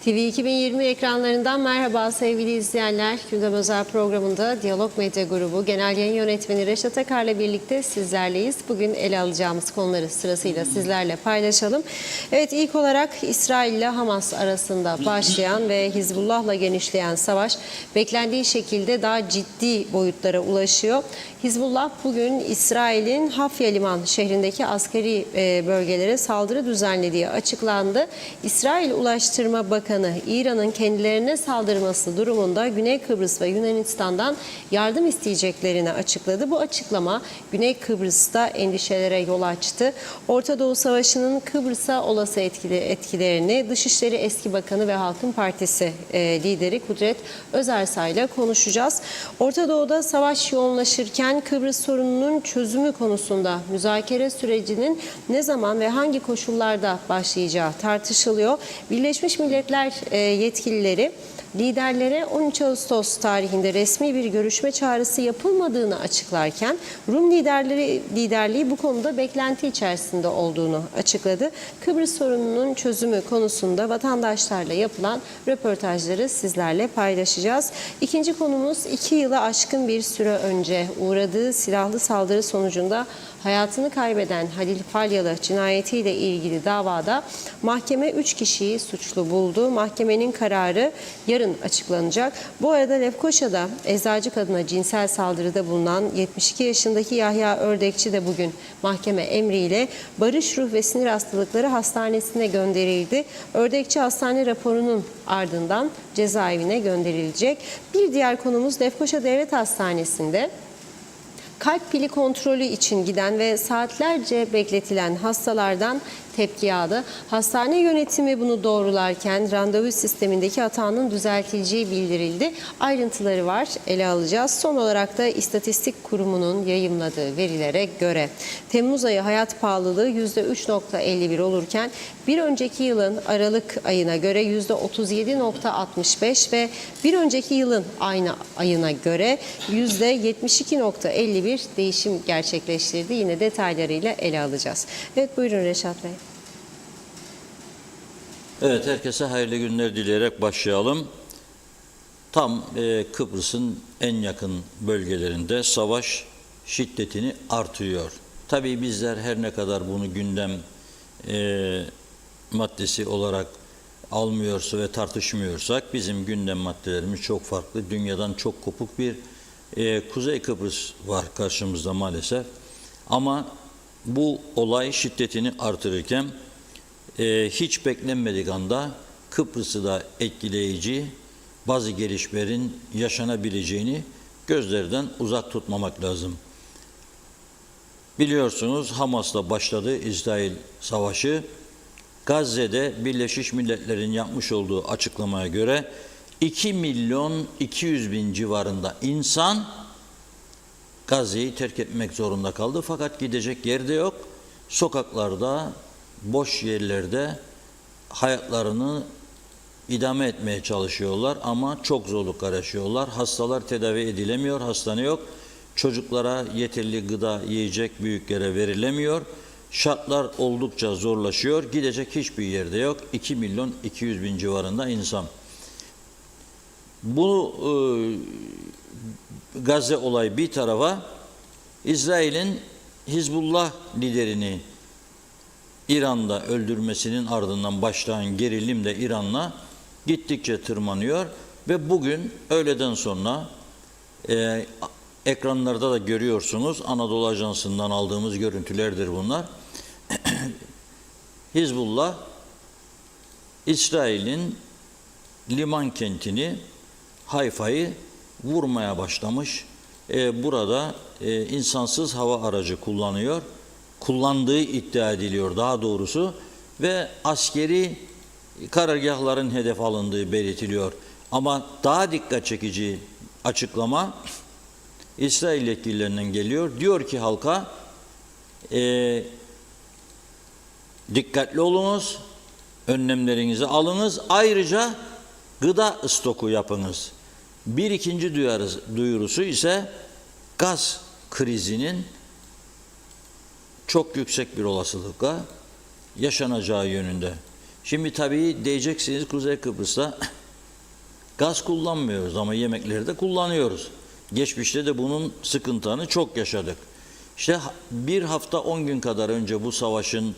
TV 2020 ekranlarından merhaba sevgili izleyenler. Gündem Özel programında Diyalog Medya Grubu Genel Yayın Yönetmeni Reşat Akar'la birlikte sizlerleyiz. Bugün ele alacağımız konuları sırasıyla sizlerle paylaşalım. Evet, ilk olarak İsrail ile Hamas arasında başlayan ve Hizbullah'la genişleyen savaş beklendiği şekilde daha ciddi boyutlara ulaşıyor. Hizbullah bugün İsrail'in Hafya Liman şehrindeki askeri bölgelere saldırı düzenlediği açıklandı. İsrail Ulaştırma Bakanı İran'ın kendilerine saldırması durumunda Güney Kıbrıs ve Yunanistan'dan yardım isteyeceklerini açıkladı. Bu açıklama Güney Kıbrıs'ta endişelere yol açtı. Orta Doğu Savaşı'nın Kıbrıs'a olası etkilerini Dışişleri Eski Bakanı ve Halkın Partisi lideri Kudret Özersay ile konuşacağız. Orta Doğu'da savaş yoğunlaşırken Kıbrıs sorununun çözümü konusunda müzakere sürecinin ne zaman ve hangi koşullarda başlayacağı tartışılıyor. Birleşmiş Milletler yetkilileri liderlere 13 Ağustos tarihinde resmi bir görüşme çağrısı yapılmadığını açıklarken Rum liderliği bu konuda beklenti içerisinde olduğunu açıkladı. Kıbrıs sorununun çözümü konusunda vatandaşlarla yapılan röportajları sizlerle paylaşacağız. İkinci konumuz 2 yılı aşkın bir süre önce uğradığı silahlı saldırı sonucunda hayatını kaybeden Halil Falyalı cinayetiyle ilgili davada mahkeme 3 kişiyi suçlu buldu. Mahkemenin kararı yarın açıklanacak. Bu arada Lefkoşa'da eczacı kadına cinsel saldırıda bulunan 72 yaşındaki Yahya Ördekçi de bugün mahkeme emriyle Barış Ruh ve Sinir Hastalıkları Hastanesi'ne gönderildi. Ördekçi hastane raporunun ardından cezaevine gönderilecek. Bir diğer konumuz Lefkoşa Devlet Hastanesi'nde kalp pili kontrolü için giden ve saatlerce bekletilen hastalardan tepki yağdı. Hastane yönetimi bunu doğrularken randevu sistemindeki hatanın düzeltileceği bildirildi. Ayrıntıları var, ele alacağız. Son olarak da İstatistik Kurumu'nun yayımladığı verilere göre Temmuz ayı hayat pahalılığı %3,51 olurken bir önceki yılın Aralık ayına göre %37,65 ve bir önceki yılın aynı ayına göre %72,51 değişim gerçekleştirdi. Yine detaylarıyla ele alacağız. Evet, buyurun Reşat Bey. Evet, herkese hayırlı günler dileyerek başlayalım. Tam Kıbrıs'ın en yakın bölgelerinde savaş şiddetini artırıyor. Tabii bizler her ne kadar bunu gündem maddesi olarak almıyorsa ve tartışmıyorsak bizim gündem maddelerimiz çok farklı. Dünyadan çok kopuk bir Kuzey Kıbrıs var karşımızda maalesef. Ama bu olay şiddetini artırırken hiç beklenmedik anda Kıbrıs'ı da etkileyici bazı gelişmelerin yaşanabileceğini gözlerden uzak tutmamak lazım. Biliyorsunuz Hamas'la başladı İsrail savaşı. Gazze'de Birleşmiş Milletler'in yapmış olduğu açıklamaya göre 2.200.000 civarında insan Gazze'yi terk etmek zorunda kaldı. Fakat gidecek yer de yok. Sokaklarda, boş yerlerde hayatlarını idame etmeye çalışıyorlar ama çok zorluklar yaşıyorlar. Hastalar tedavi edilemiyor, hastane yok. Çocuklara yeterli gıda, yiyecek büyüklere verilemiyor. Şartlar oldukça zorlaşıyor. Gidecek hiçbir yerde yok. 2.200.000 civarında insan. Bu Gazze olayı bir tarafa, İsrail'in Hizbullah liderini İran'da öldürmesinin ardından başlayan gerilim de İran'la gittikçe tırmanıyor ve bugün öğleden sonra ekranlarda da görüyorsunuz, Anadolu Ajansı'ndan aldığımız görüntülerdir bunlar. Hizbullah İsrail'in liman kentini Hayfa'yı vurmaya başlamış. Burada insansız hava aracı kullandığı iddia ediliyor daha doğrusu ve askeri karargahların hedef alındığı belirtiliyor. Ama daha dikkat çekici açıklama İsrail yetkililerinden geliyor. Diyor ki halka dikkatli olunuz, önlemlerinizi alınız, ayrıca gıda stoku yapınız. Bir ikinci duyurusu ise gaz krizinin çok yüksek bir olasılıkla yaşanacağı yönünde. Şimdi tabii diyeceksiniz Kuzey Kıbrıs'ta gaz kullanmıyoruz ama yemeklerde kullanıyoruz. Geçmişte de bunun sıkıntılarını çok yaşadık. İşte bir hafta 10 gün kadar önce bu savaşın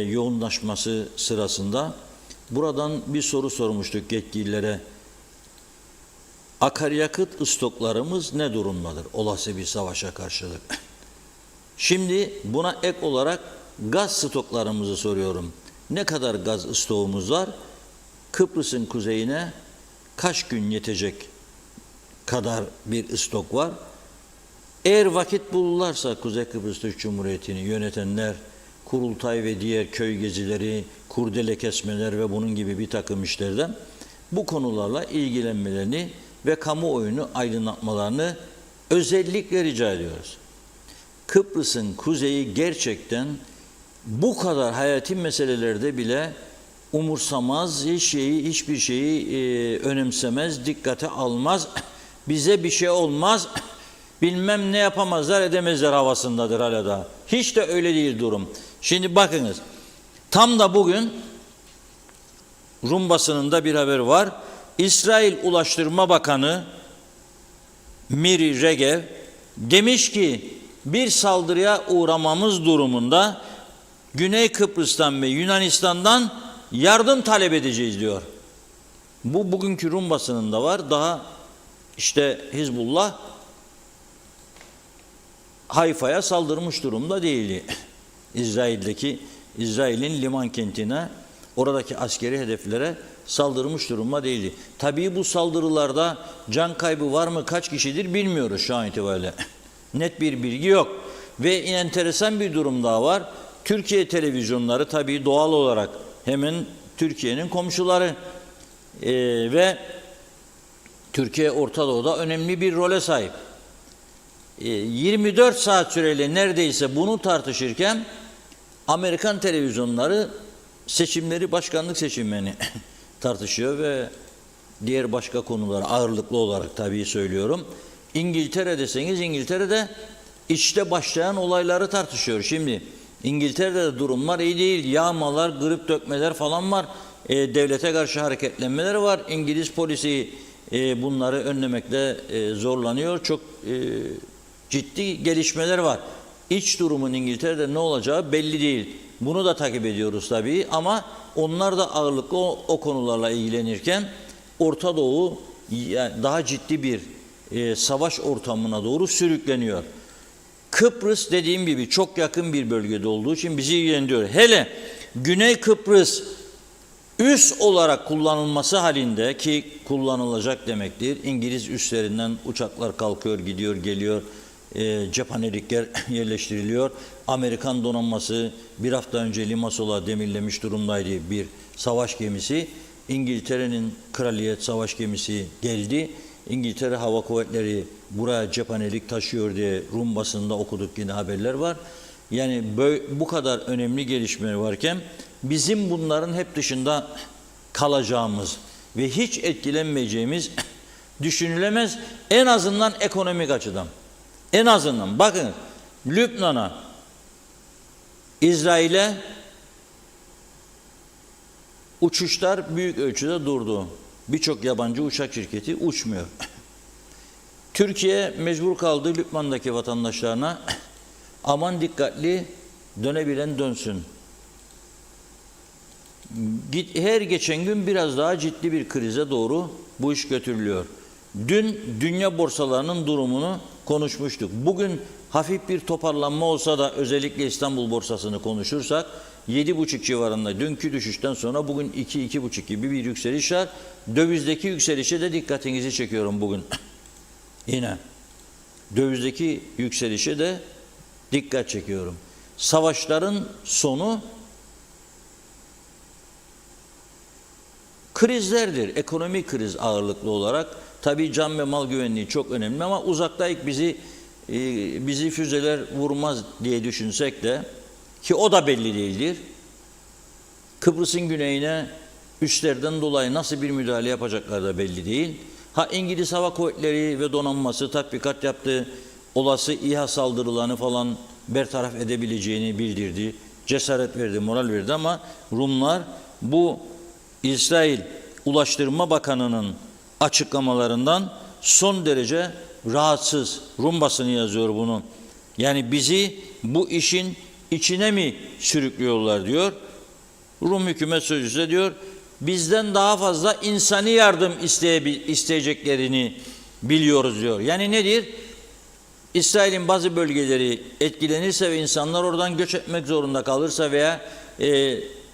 yoğunlaşması sırasında buradan bir soru sormuştuk yetkililere. Akaryakıt stoklarımız ne durumdadır olası bir savaşa karşılık? Şimdi buna ek olarak gaz stoklarımızı soruyorum. Ne kadar gaz stoğumuz var? Kıbrıs'ın kuzeyine kaç gün yetecek kadar bir stok var? Eğer vakit bulurlarsa Kuzey Kıbrıs Türk Cumhuriyeti'ni yönetenler, kurultay ve diğer köy gezileri, kurdele kesmeler ve bunun gibi bir takım işlerden bu konularla ilgilenmelerini ve kamuoyunu aydınlatmalarını özellikle rica ediyoruz. Kıbrıs'ın kuzeyi gerçekten bu kadar hayati meselelerde bile umursamaz, hiçbir şeyi önemsemez, dikkate almaz, bize bir şey olmaz, bilmem ne yapamazlar edemezler havasındadır hala da. Hiç de öyle değil durum. Şimdi bakınız, tam da bugün Rum basınında bir haber var. İsrail Ulaştırma Bakanı Miri Regev demiş ki bir saldırıya uğramamız durumunda Güney Kıbrıs'tan ve Yunanistan'dan yardım talep edeceğiz diyor. Bu bugünkü Rum basınında var. Daha işte Hizbullah Hayfa'ya saldırmış durumda değildi. İsrail'in liman kentine, oradaki askeri hedeflere saldırmış durumda değildi. Tabii bu saldırılarda can kaybı var mı, kaç kişidir bilmiyoruz şu an itibariyle. Net bir bilgi yok. Ve enteresan bir durum daha var. Türkiye televizyonları tabii doğal olarak hemen Türkiye'nin komşuları ve Türkiye Orta Doğu'da önemli bir role sahip. 24 saat süreyle neredeyse bunu tartışırken Amerikan televizyonları seçimleri, başkanlık seçimlerini tartışıyor ve diğer başka konuları ağırlıklı olarak tabii söylüyorum. İngiltere deseniz İngiltere'de içte başlayan olayları tartışıyor. Şimdi İngiltere'de de durumlar iyi değil. Yağmalar, grip dökmeler falan var. Devlete karşı hareketlenmeler var. İngiliz polisi bunları önlemekte zorlanıyor. Çok ciddi gelişmeler var. İç durumun İngiltere'de ne olacağı belli değil. Bunu da takip ediyoruz tabii ama onlar da ağırlıklı o konularla ilgilenirken Orta Doğu daha ciddi bir savaş ortamına doğru sürükleniyor. Kıbrıs dediğim gibi çok yakın bir bölgede olduğu için bizi ilgilendiriyor. Hele Güney Kıbrıs üs olarak kullanılması halinde ki kullanılacak demektir. İngiliz üslerinden uçaklar kalkıyor, gidiyor, geliyor. Cephanelikler yerleştiriliyor. Amerikan donanması bir hafta önce Limassol'a demirlemiş durumdaydı bir savaş gemisi. İngiltere'nin kraliyet savaş gemisi geldi. İngiltere Hava Kuvvetleri buraya cephanelik taşıyor diye Rum basında okuduk yine haberler var. Yani bu kadar önemli gelişmeler varken bizim bunların hep dışında kalacağımız ve hiç etkilenmeyeceğimiz düşünülemez. En azından ekonomik açıdan. En azından bakın Lübnan'a, İsrail'e uçuşlar büyük ölçüde durdu. Birçok yabancı uçak şirketi uçmuyor. Türkiye mecbur kaldı Lübnan'daki vatandaşlarına aman dikkatli dönebilen dönsün. Her geçen gün biraz daha ciddi bir krize doğru bu iş götürülüyor. Dün dünya borsalarının durumunu konuşmuştuk. Bugün hafif bir toparlanma olsa da özellikle İstanbul borsasını konuşursak 7,5 civarında dünkü düşüşten sonra bugün 2-2,5 gibi bir yükseliş var. Dövizdeki yükselişe de dikkatinizi çekiyorum bugün. Yine dövizdeki yükselişe de dikkat çekiyorum. Savaşların sonu krizlerdir. Ekonomik kriz ağırlıklı olarak. Tabii can ve mal güvenliği çok önemli ama uzaktayık bizi füzeler vurmaz diye düşünsek de ki o da belli değildir. Kıbrıs'ın güneyine üslerden dolayı nasıl bir müdahale yapacaklar da belli değil. İngiliz Hava Kuvvetleri ve donanması tatbikat yaptı. Olası İHA saldırılarını falan bertaraf edebileceğini bildirdi. Cesaret verdi, moral verdi ama Rumlar bu İsrail Ulaştırma Bakanı'nın açıklamalarından son derece rahatsız. Rum basını yazıyor bunu. Yani bizi bu işin içine mi sürüklüyorlar diyor. Rum hükümet sözcüsü de diyor, bizden daha fazla insani yardım isteyeceklerini biliyoruz diyor. Yani nedir? İsrail'in bazı bölgeleri etkilenirse ve insanlar oradan göç etmek zorunda kalırsa veya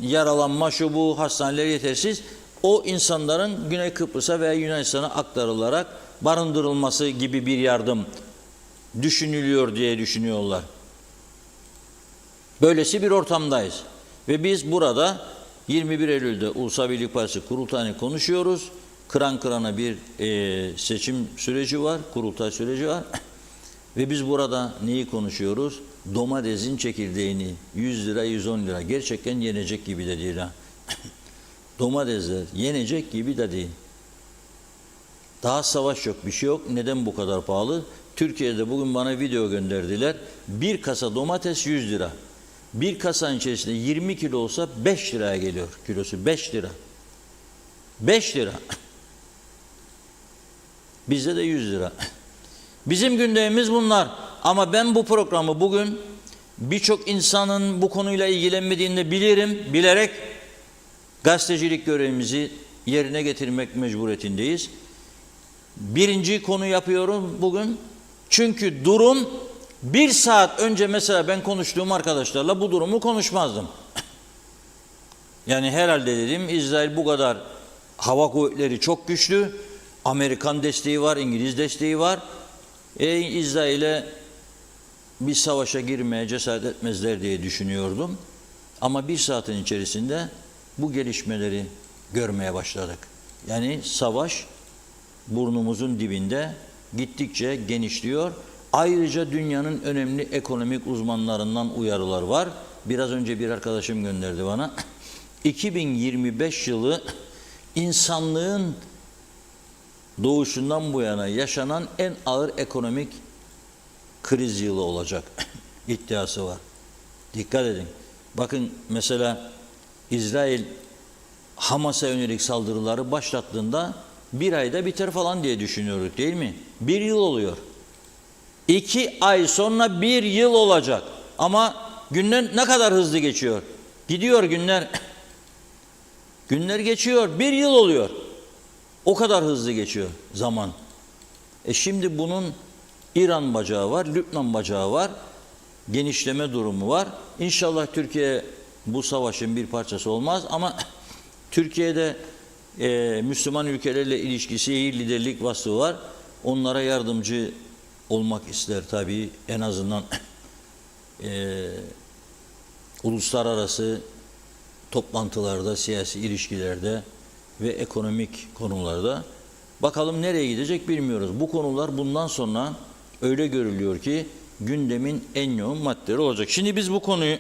yaralanma, şu bu, hastaneler yetersiz, o insanların Güney Kıbrıs'a veya Yunanistan'a aktarılarak barındırılması gibi bir yardım düşünülüyor diye düşünüyorlar. Böylesi bir ortamdayız. Ve biz burada 21 Eylül'de Ulusal Birlik Partisi kurultayını konuşuyoruz. Kıran kırana bir seçim süreci var, kurultay süreci var. Ve biz burada neyi konuşuyoruz? Domatesin çekirdeğini 100 lira, 110 lira. Gerçekten yenecek gibi de değil ha. Domatesler yenecek gibi de değil. Daha savaş yok, bir şey yok. Neden bu kadar pahalı? Türkiye'de bugün bana video gönderdiler. Bir kasa domates 100 lira. Bir kasanın içerisinde 20 kilo olsa 5 liraya geliyor kilosu. 5 lira. 5 lira. Bizde de 100 lira. Bizim gündemimiz bunlar. Ama ben bu programı bugün birçok insanın bu konuyla ilgilenmediğini de bilirim. Bilerek gazetecilik görevimizi yerine getirmek mecburiyetindeyiz. Birinci konu yapıyorum bugün. Çünkü durum bir saat önce mesela ben konuştuğum arkadaşlarla bu durumu konuşmazdım. Yani herhalde dedim İsrail bu kadar hava kuvvetleri çok güçlü. Amerikan desteği var, İngiliz desteği var. İsrail'e bir savaşa girmeye cesaret etmezler diye düşünüyordum. Ama bir saatin içerisinde bu gelişmeleri görmeye başladık. Yani savaş burnumuzun dibinde gittikçe genişliyor. Ayrıca dünyanın önemli ekonomik uzmanlarından uyarılar var. Biraz önce bir arkadaşım gönderdi bana. 2025 yılı insanlığın doğuşundan bu yana yaşanan en ağır ekonomik kriz yılı olacak iddiası var. Dikkat edin. Bakın mesela İsrail Hamas'a yönelik saldırıları başlattığında bir ayda biter falan diye düşünüyorduk değil mi? Bir yıl oluyor. 2 ay sonra bir yıl olacak. Ama günler ne kadar hızlı geçiyor. Gidiyor günler. Günler geçiyor. Bir yıl oluyor. O kadar hızlı geçiyor zaman. Şimdi bunun İran bacağı var, Lübnan bacağı var. Genişleme durumu var. İnşallah Türkiye bu savaşın bir parçası olmaz ama Türkiye'de Müslüman ülkelerle ilişkisi, iyi liderlik vasfı var. Onlara yardımcı olmak ister tabii, en azından uluslararası toplantılarda, siyasi ilişkilerde ve ekonomik konularda. Bakalım nereye gidecek bilmiyoruz. Bu konular bundan sonra öyle görülüyor ki gündemin en yoğun maddeleri olacak. Şimdi biz bu konuyu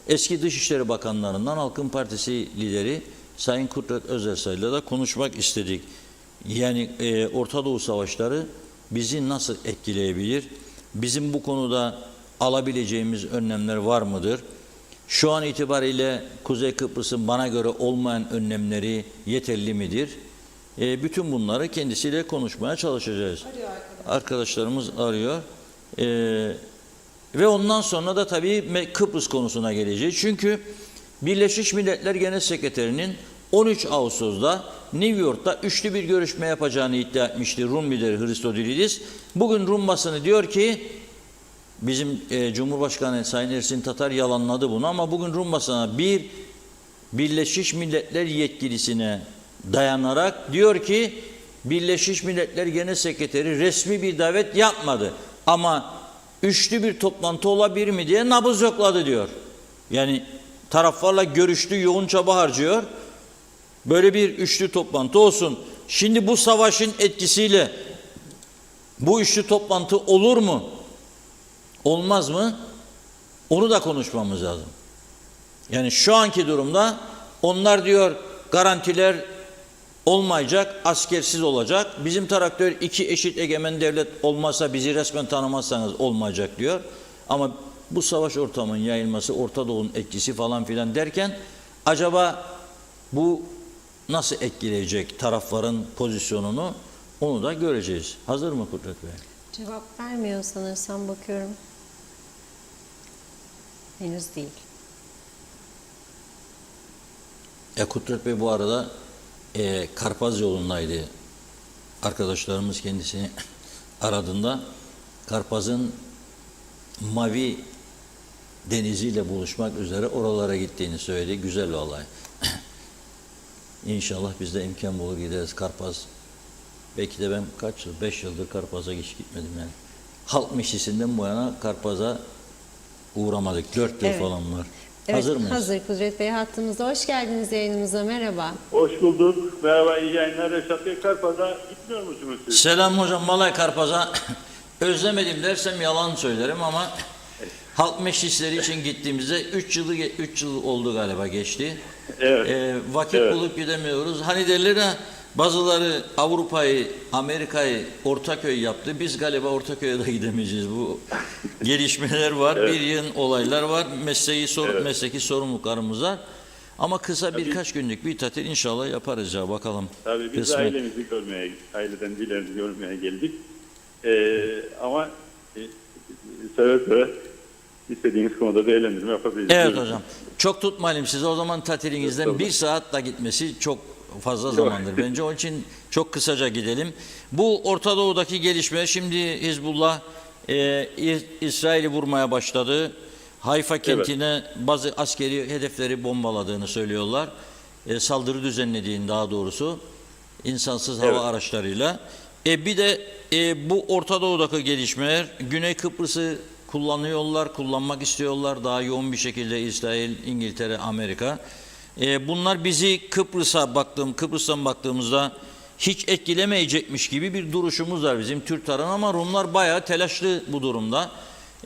eski Dışişleri Bakanlarından Halkın Partisi lideri Sayın Kudret Özersay'la da konuşmak istedik. Yani Orta Doğu savaşları bizi nasıl etkileyebilir? Bizim bu konuda alabileceğimiz önlemler var mıdır? Şu an itibariyle Kuzey Kıbrıs'ın bana göre olmayan önlemleri yeterli midir? Bütün bunları kendisiyle konuşmaya çalışacağız. Arkadaşlarımız arıyor. Ve ondan sonra da tabii Kıbrıs konusuna geleceğiz. Çünkü Birleşmiş Milletler Genel Sekreteri'nin 13 Ağustos'da New York'ta üçlü bir görüşme yapacağını iddia etmişti Rum lideri Christodoulidis. Bugün Rum basını diyor ki, bizim Cumhurbaşkanı Sayın Ersin Tatar yalanladı bunu ama bugün Rum basına bir Birleşmiş Milletler yetkilisine dayanarak diyor ki Birleşmiş Milletler Genel Sekreteri resmi bir davet yapmadı ama üçlü bir toplantı olabilir mi diye nabız yokladı diyor. Yani taraflarla görüştü, yoğun çaba harcıyor. Böyle bir üçlü toplantı olsun. Şimdi bu savaşın etkisiyle bu üçlü toplantı olur mu? Olmaz mı? Onu da konuşmamız lazım. Yani şu anki durumda onlar diyor garantiler olmayacak, askersiz olacak. Bizim tarafta iki eşit egemen devlet olmazsa bizi resmen tanımazsanız olmayacak diyor. Ama bu savaş ortamının yayılması, Orta Doğu'nun etkisi falan filan derken Acaba bu nasıl etkileyecek tarafların pozisyonunu, onu da göreceğiz. Hazır mı Kudret Bey? Cevap vermiyor sanırsam, bakıyorum. Henüz değil. Kudret Bey bu arada Karpaz yolundaydı. Arkadaşlarımız kendisini aradığında Karpaz'ın Mavi deniziyle buluşmak üzere oralara gittiğini söyledi. Güzel olay. İnşallah biz de imkan bulur gideriz Karpaz. Belki de ben 5 yıldır Karpaz'a hiç gitmedim yani. Halk Meclisi'nden bu yana Karpaz'a uğramadık. 4 yıl Evet. falan var. Evet, Hazır mıyız? hazır. Kudret Bey hattımızda. Hoş geldiniz yayınımıza. Merhaba. Hoş bulduk. Merhaba, iyi yayınlar. Reşat Bey, Karpaz'a gitmiyor musunuz siz? Selam hocam. Vallahi Karpaz'a özlemedim dersem yalan söylerim ama halk meclisleri için gittiğimizde 3 yıl oldu galiba, geçti. Evet. Vakit Evet. bulup gidemiyoruz. Hani derler ya, bazıları Avrupa'yı, Amerika'yı Ortaköy yaptı. Biz galiba Ortaköy'e de gidemeyeceğiz. Bu gelişmeler var. Evet. Bir yığın olaylar var. Evet. Mesleki sorumluluklarımız var. Ama kısa birkaç günlük bir tatil inşallah yaparız ya, bakalım. Tabii biz Kısmet. ailemizi görmeye, aileden birilerini görmeye geldik. Ama seve seve istediğiniz konuda değerlendirme yapabiliriz. Evet Buyurun. hocam. Çok tutmayalım size. O zaman tatilinizden Estağfurullah. 1 saat da gitmesi çok fazla zamandır bence. Onun için çok kısaca gidelim. Bu Orta Doğu'daki gelişme, şimdi Hizbullah İsrail'i vurmaya başladı. Hayfa kentine bazı askeri hedefleri bombaladığını söylüyorlar. Saldırı düzenlediğini, daha doğrusu insansız hava Evet. araçlarıyla. Bir de bu Orta Doğu'daki gelişmeler, Güney Kıbrıs'ı kullanmak istiyorlar daha yoğun bir şekilde İsrail, İngiltere, Amerika. Bunlar bizi Kıbrıs'tan baktığımızda hiç etkilemeyecekmiş gibi bir duruşumuz var bizim Türk tarafı, ama Rumlar bayağı telaşlı bu durumda.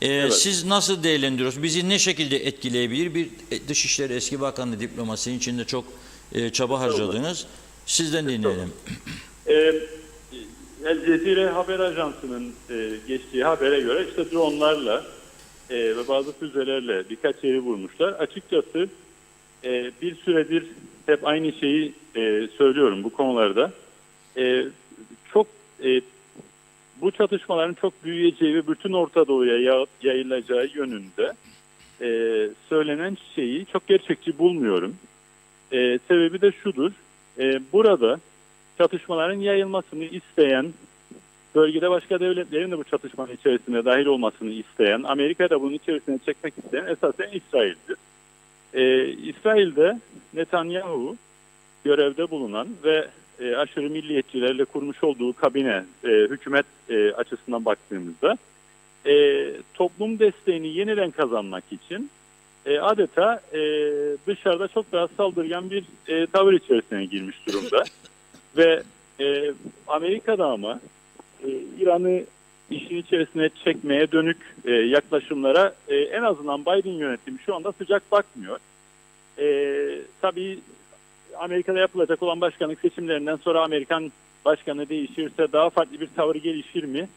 Evet. Siz nasıl değerlendiriyorsunuz? Bizi ne şekilde etkileyebilir? Bir Dışişleri Eski Bakanı diplomasinin içinde çok çaba harcadınız. Sizden dinleyelim. El Cezire Haber Ajansı'nın geçtiği habere göre işte dronlarla ve bazı füzelerle birkaç yeri vurmuşlar. Açıkçası bir süredir hep aynı şeyi söylüyorum bu konularda. Çok bu çatışmaların çok büyüyeceği ve bütün Orta Doğu'ya yayılacağı yönünde söylenen şeyi çok gerçekçi bulmuyorum. Sebebi de şudur. Burada çatışmaların yayılmasını isteyen, bölgede başka devletlerin de bu çatışmanın içerisine dahil olmasını isteyen, Amerika da bunun içerisine çekmek isteyen esasen İsrail'dir. İsrail'de Netanyahu görevde bulunan ve aşırı milliyetçilerle kurmuş olduğu kabine, hükümet açısından baktığımızda toplum desteğini yeniden kazanmak için adeta dışarıda çok daha saldırgan bir tavır içerisine girmiş durumda. Ve Amerika'da ama İran'ı işin içerisine çekmeye dönük yaklaşımlara en azından Biden yönetimi şu anda sıcak bakmıyor. Tabii Amerika'da yapılacak olan başkanlık seçimlerinden sonra Amerikan başkanı değişirse daha farklı bir tavır gelişir mi?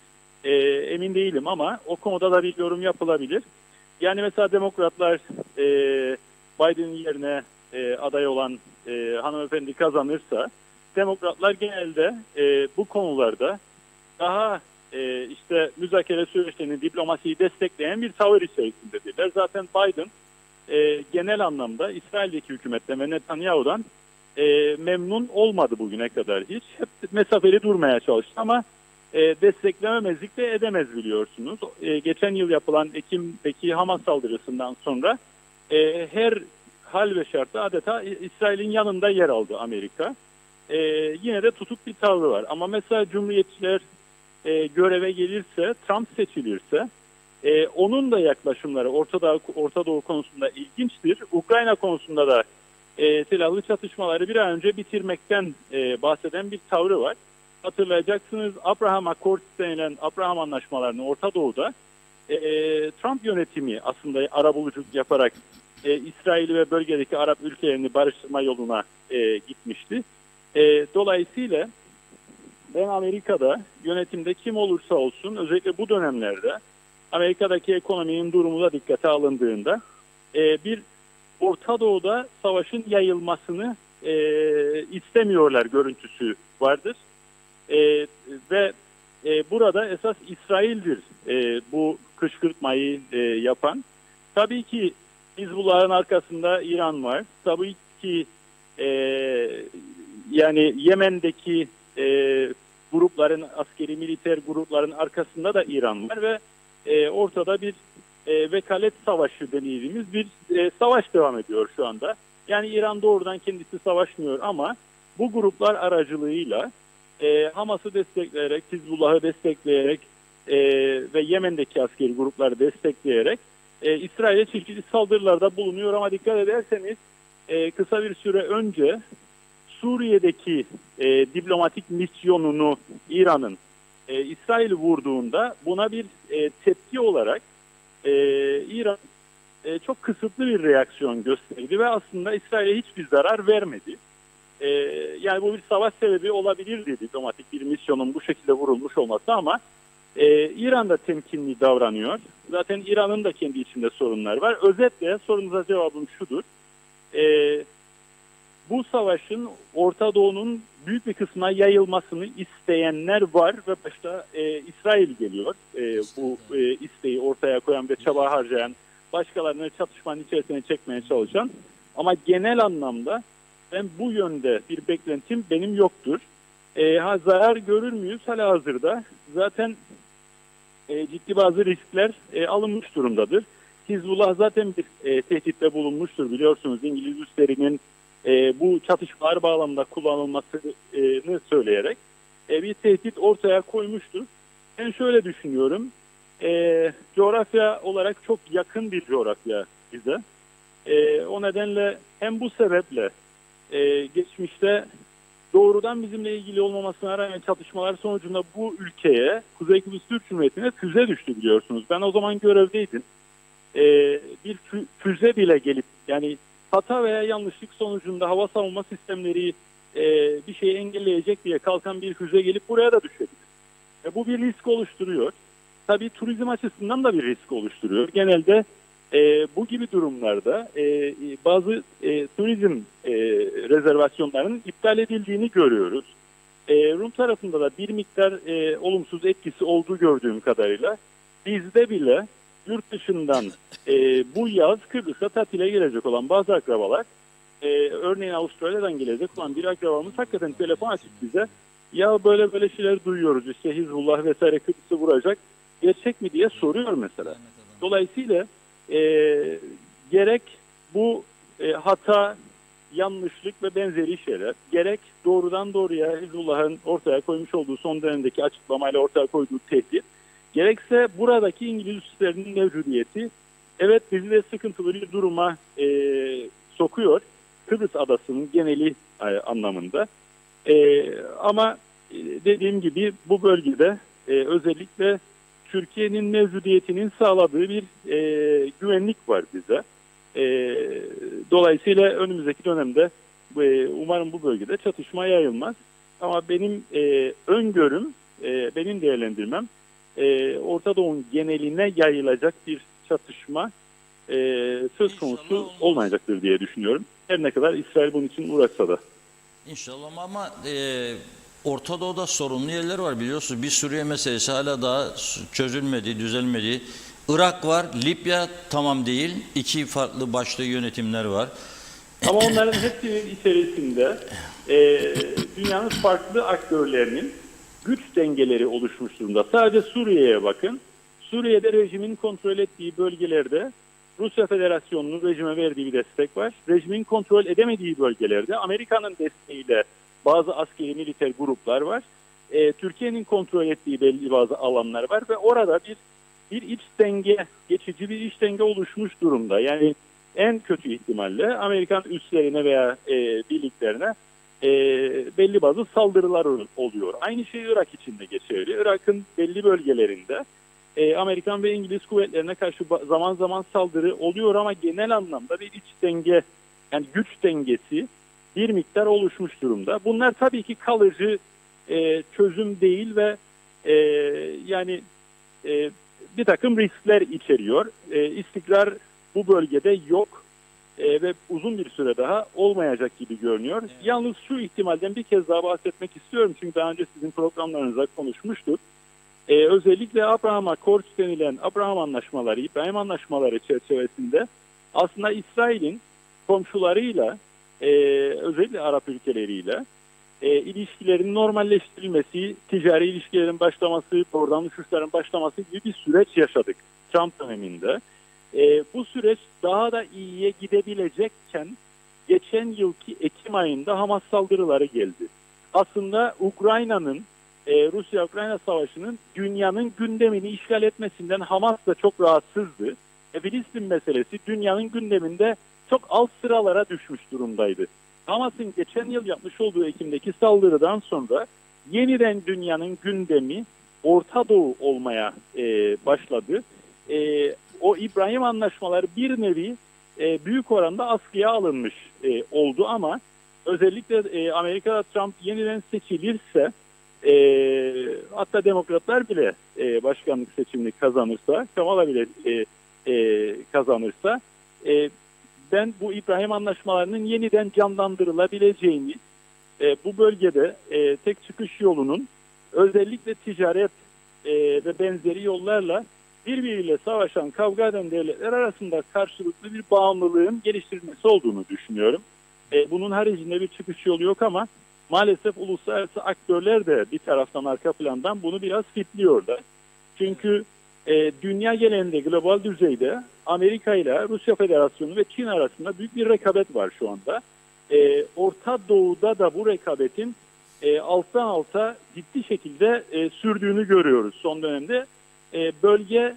Emin değilim ama o konuda da bir yorum yapılabilir. Yani mesela Demokratlar Biden'in yerine aday olan hanımefendi kazanırsa, Demokratlar genelde bu konularda daha işte müzakere süreçlerini, diplomasiyi destekleyen bir tavır içerisindedirler. Zaten Biden genel anlamda İsrail'deki hükümetten ve Netanyahu'dan memnun olmadı bugüne kadar hiç. Hep mesafeli durmaya çalıştı ama desteklememezlik de edemez biliyorsunuz. Geçen yıl yapılan Ekim'deki Hamas saldırısından sonra her hal ve şartta adeta İsrail'in yanında yer aldı Amerika. Yine de tutuk bir tavrı var. Ama mesela Cumhuriyetçiler göreve gelirse, Trump seçilirse onun da yaklaşımları Orta Doğu konusunda ilginçtir. Ukrayna konusunda da silahlı çatışmaları bir an önce bitirmekten bahseden bir tavrı var. Hatırlayacaksınız, Abraham Accords denilen Abraham anlaşmalarını Orta Doğu'da Trump yönetimi aslında arabuluculuk yaparak İsrail'i ve bölgedeki Arap ülkelerini barıştırma yoluna gitmişti. Dolayısıyla ben Amerika'da yönetimde kim olursa olsun, özellikle bu dönemlerde Amerika'daki ekonominin durumu da dikkate alındığında bir Orta Doğu'da savaşın yayılmasını istemiyorlar görüntüsü vardır. Ve burada esas İsrail'dir bu kışkırtmayı yapan. Tabii ki Hizbullah'ın arkasında İran var. Tabii ki yani Yemen'deki grupların, askeri militer grupların arkasında da İran var ve ortada bir vekalet savaşı dediğimiz bir savaş devam ediyor şu anda. Yani İran doğrudan kendisi savaşmıyor ama bu gruplar aracılığıyla Hamas'ı destekleyerek, Hizbullah'ı destekleyerek ve Yemen'deki askeri grupları destekleyerek İsrail'e çeşitli saldırılarda bulunuyor ama dikkat ederseniz kısa bir süre önce Suriye'deki diplomatik misyonunu İran'ın İsrail'i vurduğunda buna bir tepki olarak İran çok kısıtlı bir reaksiyon gösterdi ve aslında İsrail'e hiçbir zarar vermedi. Yani bu bir savaş sebebi olabilirdi diplomatik bir misyonun bu şekilde vurulmuş olması ama İran da temkinli davranıyor. Zaten İran'ın da kendi içinde sorunlar var. Özetle sorunuza cevabım şudur. Bu savaşın Orta Doğu'nun büyük bir kısmına yayılmasını isteyenler var ve başta İsrail geliyor. Bu isteği ortaya koyan ve çaba harcayan, başkalarını çatışmanın içerisine çekmeye çalışan. Ama genel anlamda ben bu yönde bir beklentim benim yoktur. Zarar görür müyüz? Halihazırda zaten ciddi bazı riskler alınmış durumdadır. Hizbullah zaten bir tehditte bulunmuştur. Biliyorsunuz İngiliz üslerinin bu çatışmalar bağlamında kullanılmasını söyleyerek bir tehdit ortaya koymuştur. Ben şöyle düşünüyorum. Coğrafya olarak çok yakın bir coğrafya bize. O nedenle hem bu sebeple geçmişte doğrudan bizimle ilgili olmamasına rağmen çatışmalar sonucunda bu ülkeye, Kuzey Kıbrıs Türk Cumhuriyeti'ne füze düştü biliyorsunuz. Ben o zaman görevdeydim. Bir füze bile gelip yani hata veya yanlışlık sonucunda hava savunma sistemleri bir şeyi engelleyecek diye kalkan bir füze gelip buraya da düşebilir. Bu bir risk oluşturuyor. Tabii turizm açısından da bir risk oluşturuyor. Genelde bu gibi durumlarda bazı turizm rezervasyonlarının iptal edildiğini görüyoruz. Rum tarafında da bir miktar olumsuz etkisi olduğu gördüğüm kadarıyla bizde bile yurt dışından bu yaz Kıbrıs'a tatile gelecek olan bazı akrabalar, örneğin Avustralya'dan gelecek olan bir akrabamız hakikaten telefon açıp bize ya böyle böyle şeyler duyuyoruz işte Hizbullah vesaire Kıbrıs'ı vuracak gerçek mi diye soruyor mesela. Dolayısıyla gerek bu hata, yanlışlık ve benzeri şeyler, gerek doğrudan doğruya Hizbullah'ın ortaya koymuş olduğu son dönemdeki açıklamayla ortaya koyduğu tehdit, gerekse buradaki İngiliz üslerinin mevcudiyeti, evet bizi de sıkıntılı bir duruma sokuyor. Kıbrıs adasının geneli anlamında. Ama dediğim gibi bu bölgede özellikle Türkiye'nin mevcudiyetinin sağladığı bir güvenlik var bize. Dolayısıyla önümüzdeki dönemde umarım bu bölgede çatışma yayılmaz. Ama benim öngörüm, benim değerlendirmem Orta Doğu'nun geneline yayılacak bir çatışma söz konusu olmayacaktır diye düşünüyorum. Her ne kadar İsrail bunun için uğraşsa da. İnşallah ama Orta Doğu'da sorunlu yerler var biliyorsunuz. Bir Suriye meselesi hala daha çözülmedi, düzelmedi. Irak var, Libya tamam değil. İki farklı başlı yönetimler var. Ama onların hepsinin içerisinde dünyanın farklı aktörlerinin güç dengeleri oluşmuş durumda. Sadece Suriye'ye bakın. Suriye'de rejimin kontrol ettiği bölgelerde Rusya Federasyonu'nun rejime verdiği bir destek var. Rejimin kontrol edemediği bölgelerde Amerika'nın desteğiyle bazı askeri militer gruplar var. Türkiye'nin kontrol ettiği belli bazı alanlar var ve orada bir iç denge, geçici bir iç denge oluşmuş durumda. Yani en kötü ihtimalle Amerikan üslerine veya birliklerine belli bazı saldırılar oluyor. Aynı şey Irak için de geçerli. Irak'ın belli bölgelerinde Amerikan ve İngiliz kuvvetlerine karşı zaman zaman saldırı oluyor ama genel anlamda bir iç denge, yani güç dengesi bir miktar oluşmuş durumda. Bunlar tabii ki kalıcı çözüm değil ve yani bir takım riskler içeriyor. İstikrar bu bölgede yok. ve uzun bir süre daha olmayacak gibi görünüyor. Evet. Yalnız şu ihtimalden bir kez daha bahsetmek istiyorum. Çünkü daha önce sizin programlarınızda konuşmuştuk. Özellikle Abraham Accords denilen Abraham Anlaşmaları, İbrahim Anlaşmaları çerçevesinde aslında İsrail'in komşularıyla, özellikle Arap ülkeleriyle ilişkilerin normalleştirilmesi, ticari ilişkilerin başlaması, doğrudan uçuşların başlaması gibi bir süreç yaşadık Trump döneminde. Bu süreç daha da iyiye gidebilecekken geçen yılki Ekim ayında Hamas saldırıları geldi. Aslında Ukrayna'nın, Rusya-Ukrayna savaşının dünyanın gündemini işgal etmesinden Hamas da çok rahatsızdı. Filistin meselesi dünyanın gündeminde çok alt sıralara düşmüş durumdaydı. Hamas'ın geçen yıl yapmış olduğu Ekim'deki saldırıdan sonra yeniden dünyanın gündemi Orta Doğu olmaya başladı. O İbrahim Anlaşmaları bir nevi büyük oranda askıya alınmış oldu ama özellikle Amerika'da Trump yeniden seçilirse hatta demokratlar bile başkanlık seçimini kazanırsa, Kamala bile kazanırsa ben bu İbrahim Anlaşmalarının yeniden canlandırılabileceğini, bu bölgede tek çıkış yolunun özellikle ticaret ve benzeri yollarla birbiriyle savaşan, kavga eden devletler arasında karşılıklı bir bağımlılığın geliştirilmesi olduğunu düşünüyorum. Bunun haricinde bir çıkış yolu yok ama maalesef uluslararası aktörler de bir taraftan arka plandan bunu biraz fitliyorlar. Çünkü dünya genelinde global düzeyde Amerika ile Rusya Federasyonu ve Çin arasında büyük bir rekabet var şu anda. Orta Doğu'da da bu rekabetin alttan alta ciddi şekilde sürdüğünü görüyoruz son dönemde. Bölge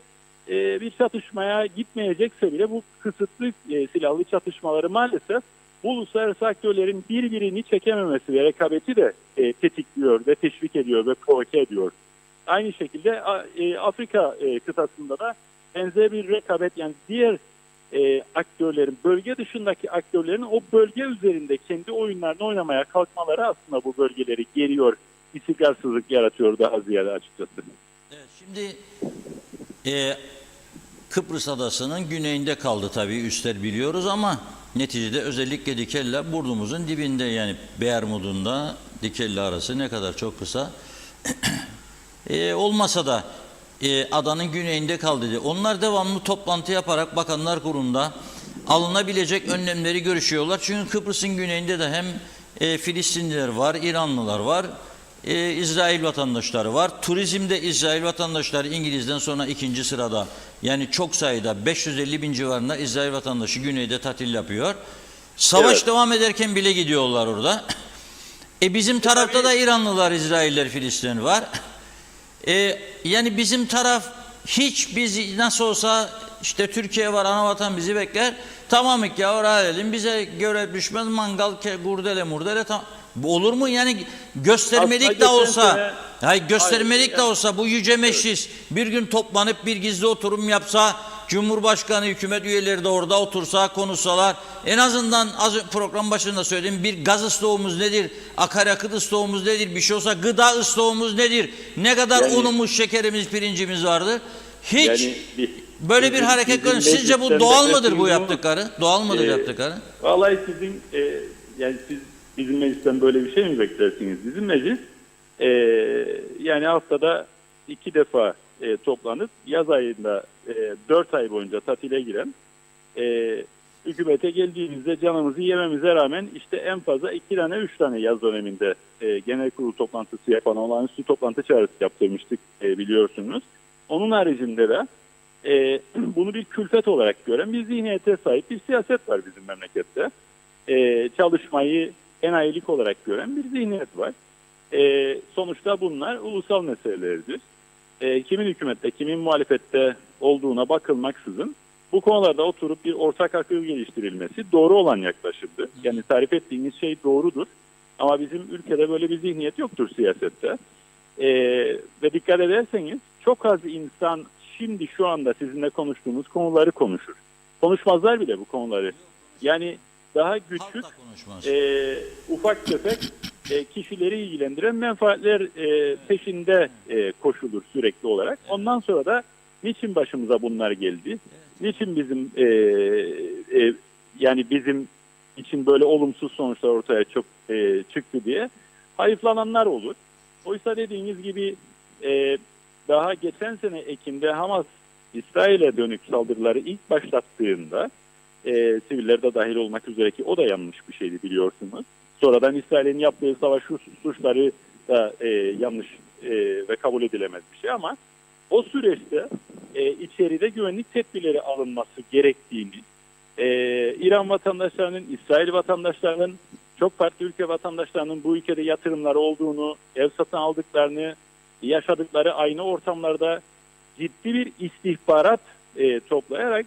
bir çatışmaya gitmeyecekse bile bu kısıtlı silahlı çatışmaları maalesef bu uluslararası aktörlerin birbirini çekememesi ve rekabeti de tetikliyor ve teşvik ediyor ve provoke ediyor. Aynı şekilde Afrika kıtasında da benzer bir rekabet, yani diğer aktörlerin, bölge dışındaki aktörlerin o bölge üzerinde kendi oyunlarını oynamaya kalkmaları aslında bu bölgeleri geriyor, istikrarsızlık yaratıyor daha ziyade açıkçası. Evet, şimdi Kıbrıs Adası'nın güneyinde kaldı tabii, üstler biliyoruz ama neticede özellikle Dikella burnumuzun dibinde, yani Bermud'unda Dikella arası ne kadar çok kısa olmasa da adanın güneyinde kaldı diye. Onlar devamlı toplantı yaparak Bakanlar Kurulu'nda alınabilecek önlemleri görüşüyorlar. Çünkü Kıbrıs'ın güneyinde de hem Filistinliler var, İranlılar var, İsrail vatandaşları var. Turizmde İsrail vatandaşları İngiliz'den sonra ikinci sırada. Yani çok sayıda 550 bin civarında İsrail vatandaşı güneyde tatil yapıyor. Savaş devam ederken bile gidiyorlar orada. Bizim tarafta da İranlılar, İsrailler, Filistin var. Yani bizim taraf hiç, biz nasıl olsa işte Türkiye var, anavatan bizi bekler. Tamam ya, oraya edelim, bize görev düşmez, mangal, kurdele murdele, tamam. Bu olur mu yani? Göstermelik de olsa, göstermelik de olsa bu yüce meclis bir gün toplanıp bir gizli oturum yapsa, Cumhurbaşkanı, hükümet üyeleri de orada otursa, konuşsalar, en azından az program başında söyledim, bir gaz stoğumuz nedir, akaryakıt stoğumuz nedir, bir şey olsa gıda stoğumuz nedir, ne kadar unumuz, şekerimiz, pirincimiz vardır. Hiç yani böyle bir hareket görün. Sizce bu doğal mıdır bu yaptıkları? Doğal mıdır yaptıkları? Vallahi sizin yani siz bizim meclisten böyle bir şey mi beklersiniz? Bizim meclis yani haftada 2 defa toplanıp yaz ayında 4 ay boyunca tatile giren, hükümete geldiğimizde canımızı yememize rağmen işte en fazla 2 tane 3 tane yaz döneminde genel kurul toplantısı yapan, olağanüstü toplantı çağrısı yaptırmıştık biliyorsunuz. Onun haricinde de bunu bir külfet olarak gören bir zihniyete sahip bir siyaset var bizim memlekette. Çalışmayı enayilik olarak gören bir zihniyet var. Sonuçta bunlar ulusal meselelerdir. Kimin hükümette, kimin muhalefette olduğuna bakılmaksızın bu konularda oturup bir ortak akıl geliştirilmesi doğru olan yaklaşımdır. Yani tarif ettiğiniz şey doğrudur. Ama bizim ülkede böyle bir zihniyet yoktur siyasette. Ve dikkat ederseniz çok az insan şimdi şu anda sizinle konuştuğumuz konuları konuşur. Konuşmazlar bile bu konuları. Yani daha küçük, ufak tefek kişileri ilgilendiren menfaatler peşinde koşulur sürekli olarak. Ondan sonra da niçin başımıza bunlar geldi? Niçin bizim yani bizim için böyle olumsuz sonuçlar ortaya çok çıktı diye hayıflananlar olur. Oysa dediğiniz gibi daha geçen sene Ekim'de Hamas İsrail'e dönük saldırıları ilk başlattığında siviller de dahil olmak üzere, ki o da yanlış bir şeydi biliyorsunuz. Sonradan İsrail'in yaptığı savaş suçları da yanlış ve kabul edilemez bir şey, ama o süreçte içeride güvenlik tedbirleri alınması gerektiğini, İran vatandaşlarının, İsrail vatandaşlarının, çok farklı ülke vatandaşlarının bu ülkede yatırımları olduğunu, ev satın aldıklarını, yaşadıkları aynı ortamlarda ciddi bir istihbarat toplayarak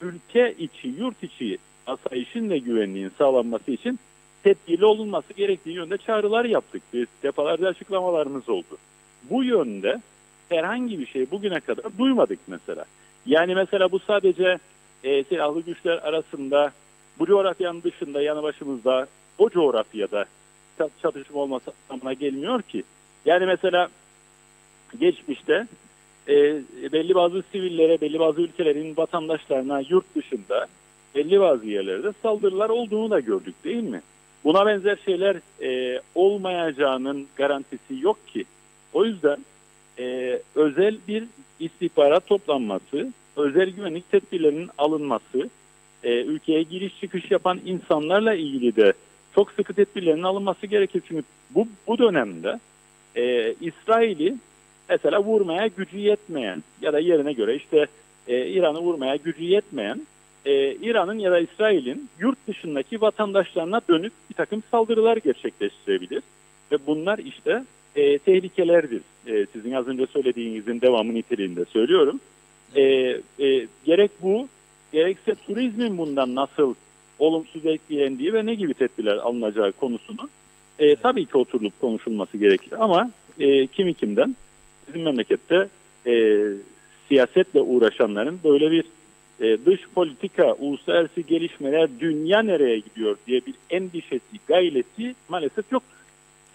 ülke içi, yurt içi asayişin ve güvenliğin sağlanması için tedbirli olunması gerektiği yönde çağrılar yaptık. Biz defalarca açıklamalarımız oldu. Bu yönde herhangi bir şey bugüne kadar duymadık mesela. Yani mesela bu sadece silahlı güçler arasında, bu coğrafyanın dışında, yanı başımızda, o coğrafyada çatışma olması anlamına gelmiyor ki. Yani mesela geçmişte belli bazı sivillere, belli bazı ülkelerin vatandaşlarına yurt dışında belli bazı yerlerde saldırılar olduğunu da gördük, değil mi? Buna benzer şeyler olmayacağının garantisi yok ki. O yüzden özel bir istihbarat toplanması, özel güvenlik tedbirlerinin alınması, ülkeye giriş çıkış yapan insanlarla ilgili de çok sıkı tedbirlerin alınması gerekir. Çünkü bu dönemde İsrail'i mesela vurmaya gücü yetmeyen ya da yerine göre işte İran'ı vurmaya gücü yetmeyen İran'ın ya da İsrail'in yurt dışındaki vatandaşlarına dönük bir takım saldırılar gerçekleştirebilir. Ve bunlar işte tehlikelerdir. Sizin az önce söylediğinizin devamı niteliğinde söylüyorum. Gerek bu, gerekse turizmin bundan nasıl olumsuz etkilendiği ve ne gibi tedbirler alınacağı konusunu tabii ki oturulup konuşulması gerekir. Ama kimden bizim memlekette siyasetle uğraşanların böyle bir dış politika, uluslararası gelişmeler, dünya nereye gidiyor diye bir endişesi, gayleti maalesef yok.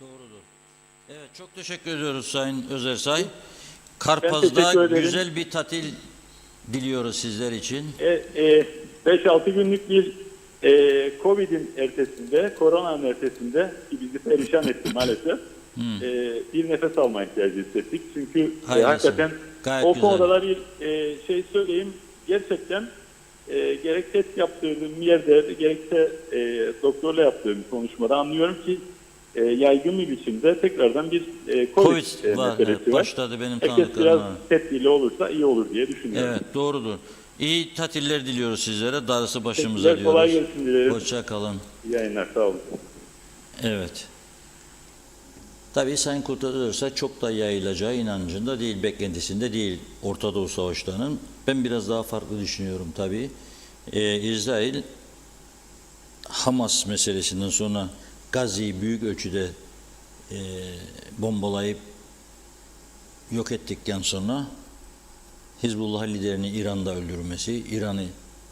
Doğrudur. Evet, çok teşekkür ediyoruz Sayın Özersay. Ben Karpaz'da teşekkür ederim. güzel bir tatil diliyoruz sizler için. 5-6 günlük bir Covid'in ertesinde, koronanın ertesinde, ki bizi perişan etti maalesef, bir nefes alma ihtiyacı hissettik. Çünkü hakikaten gayet o güzel. konuda da bir şey söyleyeyim, gerçekten gerek test yaptırdığım yerde, gerekse doktorla yaptığım konuşmada anlıyorum ki yaygın bir biçimde tekrardan bir Covid var, meselesi evet, var. başladı benim Herkes tanıdıklarım. biraz var. tedbirli olursa iyi olur diye düşünüyorum. Evet, doğrudur. İyi tatiller diliyoruz sizlere. Darısı başımıza Teşekkürler, diyoruz. kolay gelsin dilerim. Hoşça kalın. İyi yayınlar, sağ olun. Evet. Tabii Sayın Kurtuluş Özersay çok da yayılacağı inancında değil, beklentisinde değil Orta Doğu Savaşları'nın. Ben biraz daha farklı düşünüyorum tabii. İsrail, Hamas meselesinden sonra Gazze'yi büyük ölçüde bombalayıp yok ettikten sonra Hizbullah liderini İran'da öldürmesi, İran'ı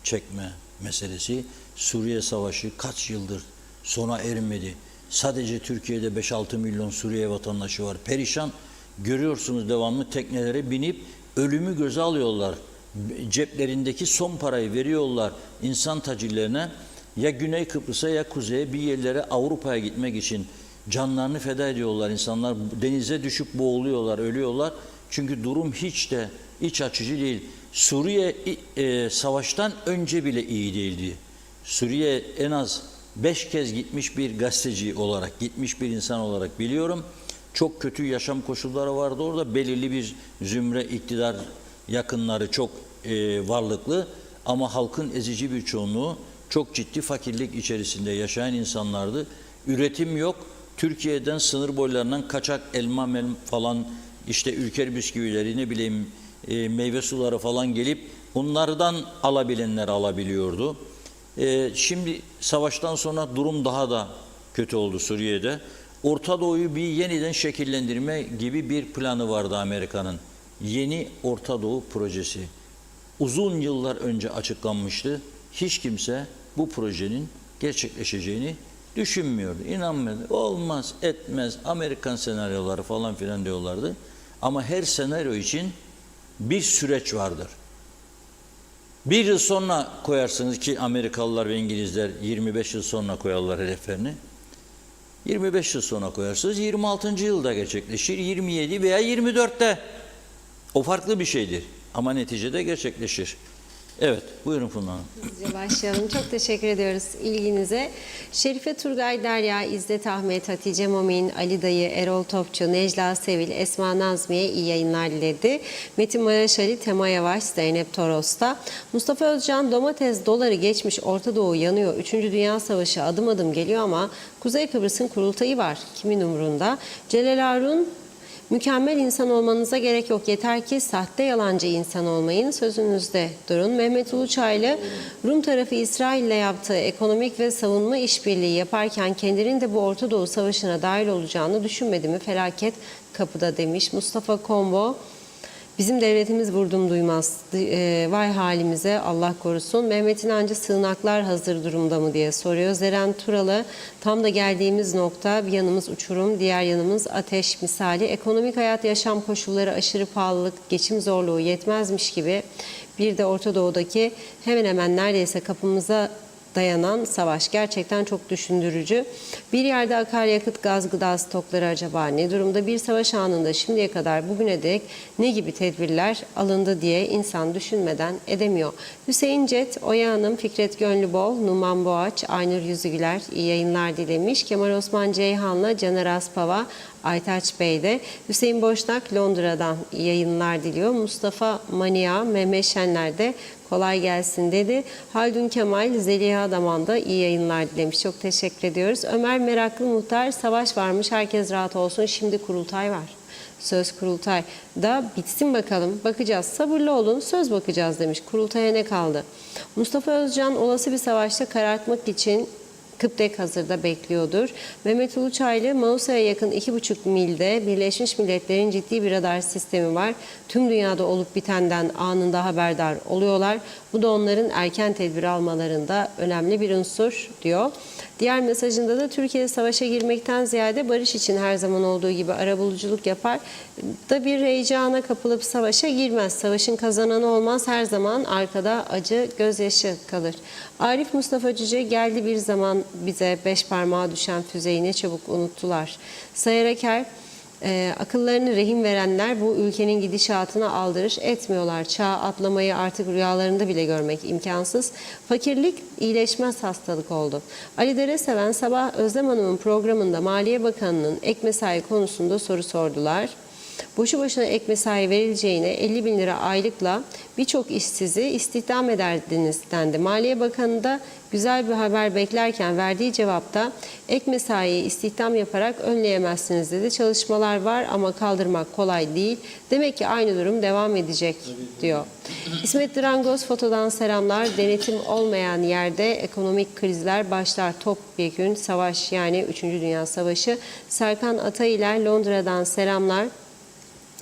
çekme meselesi, Suriye Savaşı kaç yıldır sona ermedi. Sadece Türkiye'de 5-6 milyon Suriye vatandaşı var. Perişan. Görüyorsunuz, devamlı teknelere binip ölümü göze alıyorlar. Ceplerindeki son parayı veriyorlar insan tacirlerine. Ya Güney Kıbrıs'a ya Kuzey'e, bir yerlere, Avrupa'ya gitmek için canlarını feda ediyorlar insanlar. Denize düşüp boğuluyorlar, ölüyorlar. Çünkü durum hiç de iç açıcı değil. Suriye savaştan önce bile iyi değildi. Suriye en az 5 kez gitmiş bir gazeteci olarak, gitmiş bir insan olarak biliyorum. Çok kötü yaşam koşulları vardı orada. Belirli bir zümre, iktidar yakınları çok varlıklı ama halkın ezici bir çoğunluğu çok ciddi fakirlik içerisinde yaşayan insanlardı. Üretim yok. Türkiye'den sınır boylarından kaçak elma falan, işte Ülker bisküvileri, ne bileyim meyve suları falan gelip bunlardan alabilenler alabiliyordu. Şimdi savaştan sonra durum daha da kötü oldu Suriye'de. Orta Doğu'yu bir yeniden şekillendirme gibi bir planı vardı Amerika'nın. Yeni Orta Doğu projesi. Uzun yıllar önce açıklanmıştı. Hiç kimse bu projenin gerçekleşeceğini düşünmüyordu, inanmıyordu. Olmaz, etmez, Amerikan senaryoları falan filan diyorlardı. Ama her senaryo için bir süreç vardır. Bir yıl sonra koyarsınız ki Amerikalılar ve İngilizler 25 yıl sonra koyarlar hedeflerini. 25 yıl sonra koyarsınız 26. yılda gerçekleşir, 27 veya 24'te. O farklı bir şeydir ama neticede gerçekleşir. Evet, buyurun Funda Hanım. Hızlıca başlayalım. Çok teşekkür ediyoruz ilginize. Şerife Turgay, Derya, İzzet Ahmet, Hatice Momin, Ali Dayı, Erol Topçu, Necla Sevil, Esma Nazmiye iyi yayınlar diledi. Metin Maraş Ali, Tema Yavaş, Zeynep Toros'ta. Mustafa Özcan, domates doları geçmiş, Orta Doğu yanıyor. 3. Dünya Savaşı adım adım geliyor ama Kuzey Kıbrıs'ın kurultayı var. Kimin umurunda? Celal Harun, mükemmel insan olmanıza gerek yok. Yeter ki sahte yalancı insan olmayın. Sözünüzde durun. Mehmet Uluçaylı, Rum tarafı İsrail'le yaptığı ekonomik ve savunma işbirliği yaparken kendinin de bu Orta Doğu Savaşı'na dahil olacağını düşünmedi mi? Felaket kapıda demiş. Mustafa Kombo, bizim devletimiz vurdum duymaz. Vay halimize Allah korusun. Mehmet İnancı, sığınaklar hazır durumda mı diye soruyor. Zeren Turalı, tam da geldiğimiz nokta, bir yanımız uçurum, diğer yanımız ateş misali. Ekonomik hayat, yaşam koşulları, aşırı pahalılık, geçim zorluğu yetmezmiş gibi bir de Orta Doğu'daki hemen hemen neredeyse kapımıza dayanan savaş gerçekten çok düşündürücü. Bir yerde akaryakıt, gaz, gıda stokları acaba ne durumda? Bir savaş anında şimdiye kadar bugüne dek ne gibi tedbirler alındı diye insan düşünmeden edemiyor. Hüseyin Cet, Oya Hanım, Fikret Gönlübol, Numan Boğaç, Aynur Yüzügüler iyi yayınlar dilemiş. Kemal Osman Ceyhan'la Caner Aspava, Aytaç Bey de. Hüseyin Boşnak Londra'dan iyi yayınlar diliyor. Mustafa Mania, Mehmet Şenler de kolay gelsin dedi. Haldun Kemal, Zeliha Daman da iyi yayınlar dilemiş. Çok teşekkür ediyoruz. Ömer Meraklı Muhtar, savaş varmış, herkes rahat olsun. Şimdi kurultay var. Söz kurultay da bitsin bakalım. Bakacağız. Sabırlı olun. Söz bakacağız demiş. Kurultaya ne kaldı? Mustafa Özcan, olası bir savaşta karartmak için Kıptek hazırda bekliyordur. Mehmet Uluçaylı, Mausa'ya yakın 2,5 milde Birleşmiş Milletler'in ciddi bir radar sistemi var. Tüm dünyada olup bitenden anında haberdar oluyorlar. Bu da onların erken tedbir almalarında önemli bir unsur diyor. Diğer mesajında da Türkiye savaşa girmekten ziyade barış için her zaman olduğu gibi arabuluculuk yapar da bir heyecana kapılıp savaşa girmez. Savaşın kazananı olmaz, her zaman arkada acı, gözyaşı kalır. Arif Mustafa Cüce, geldi bir zaman bize 5 parmağa düşen füzeyi ne çabuk unuttular. Sayar Aker, akıllarını rehin verenler bu ülkenin gidişatına aldırış etmiyorlar. Çağ atlamayı artık rüyalarında bile görmek imkansız. Fakirlik iyileşmez hastalık oldu. Ali Dereseven, sabah Özlem Hanım'ın programında Maliye Bakanı'nın ek mesai konusunda soru sordular. Boşu boşuna ek mesai verileceğine 50 bin lira aylıkla birçok işsizi istihdam ederdiniz dendi. Maliye Bakanı da güzel bir haber beklerken verdiği cevapta ek mesaiyi istihdam yaparak önleyemezsiniz dedi. Çalışmalar var ama kaldırmak kolay değil. Demek ki aynı durum devam edecek diyor. İsmet Drangoz, fotodan selamlar. Denetim olmayan yerde ekonomik krizler başlar. Topyekün savaş, yani 3. Dünya Savaşı. Serkan Atayler, Londra'dan selamlar.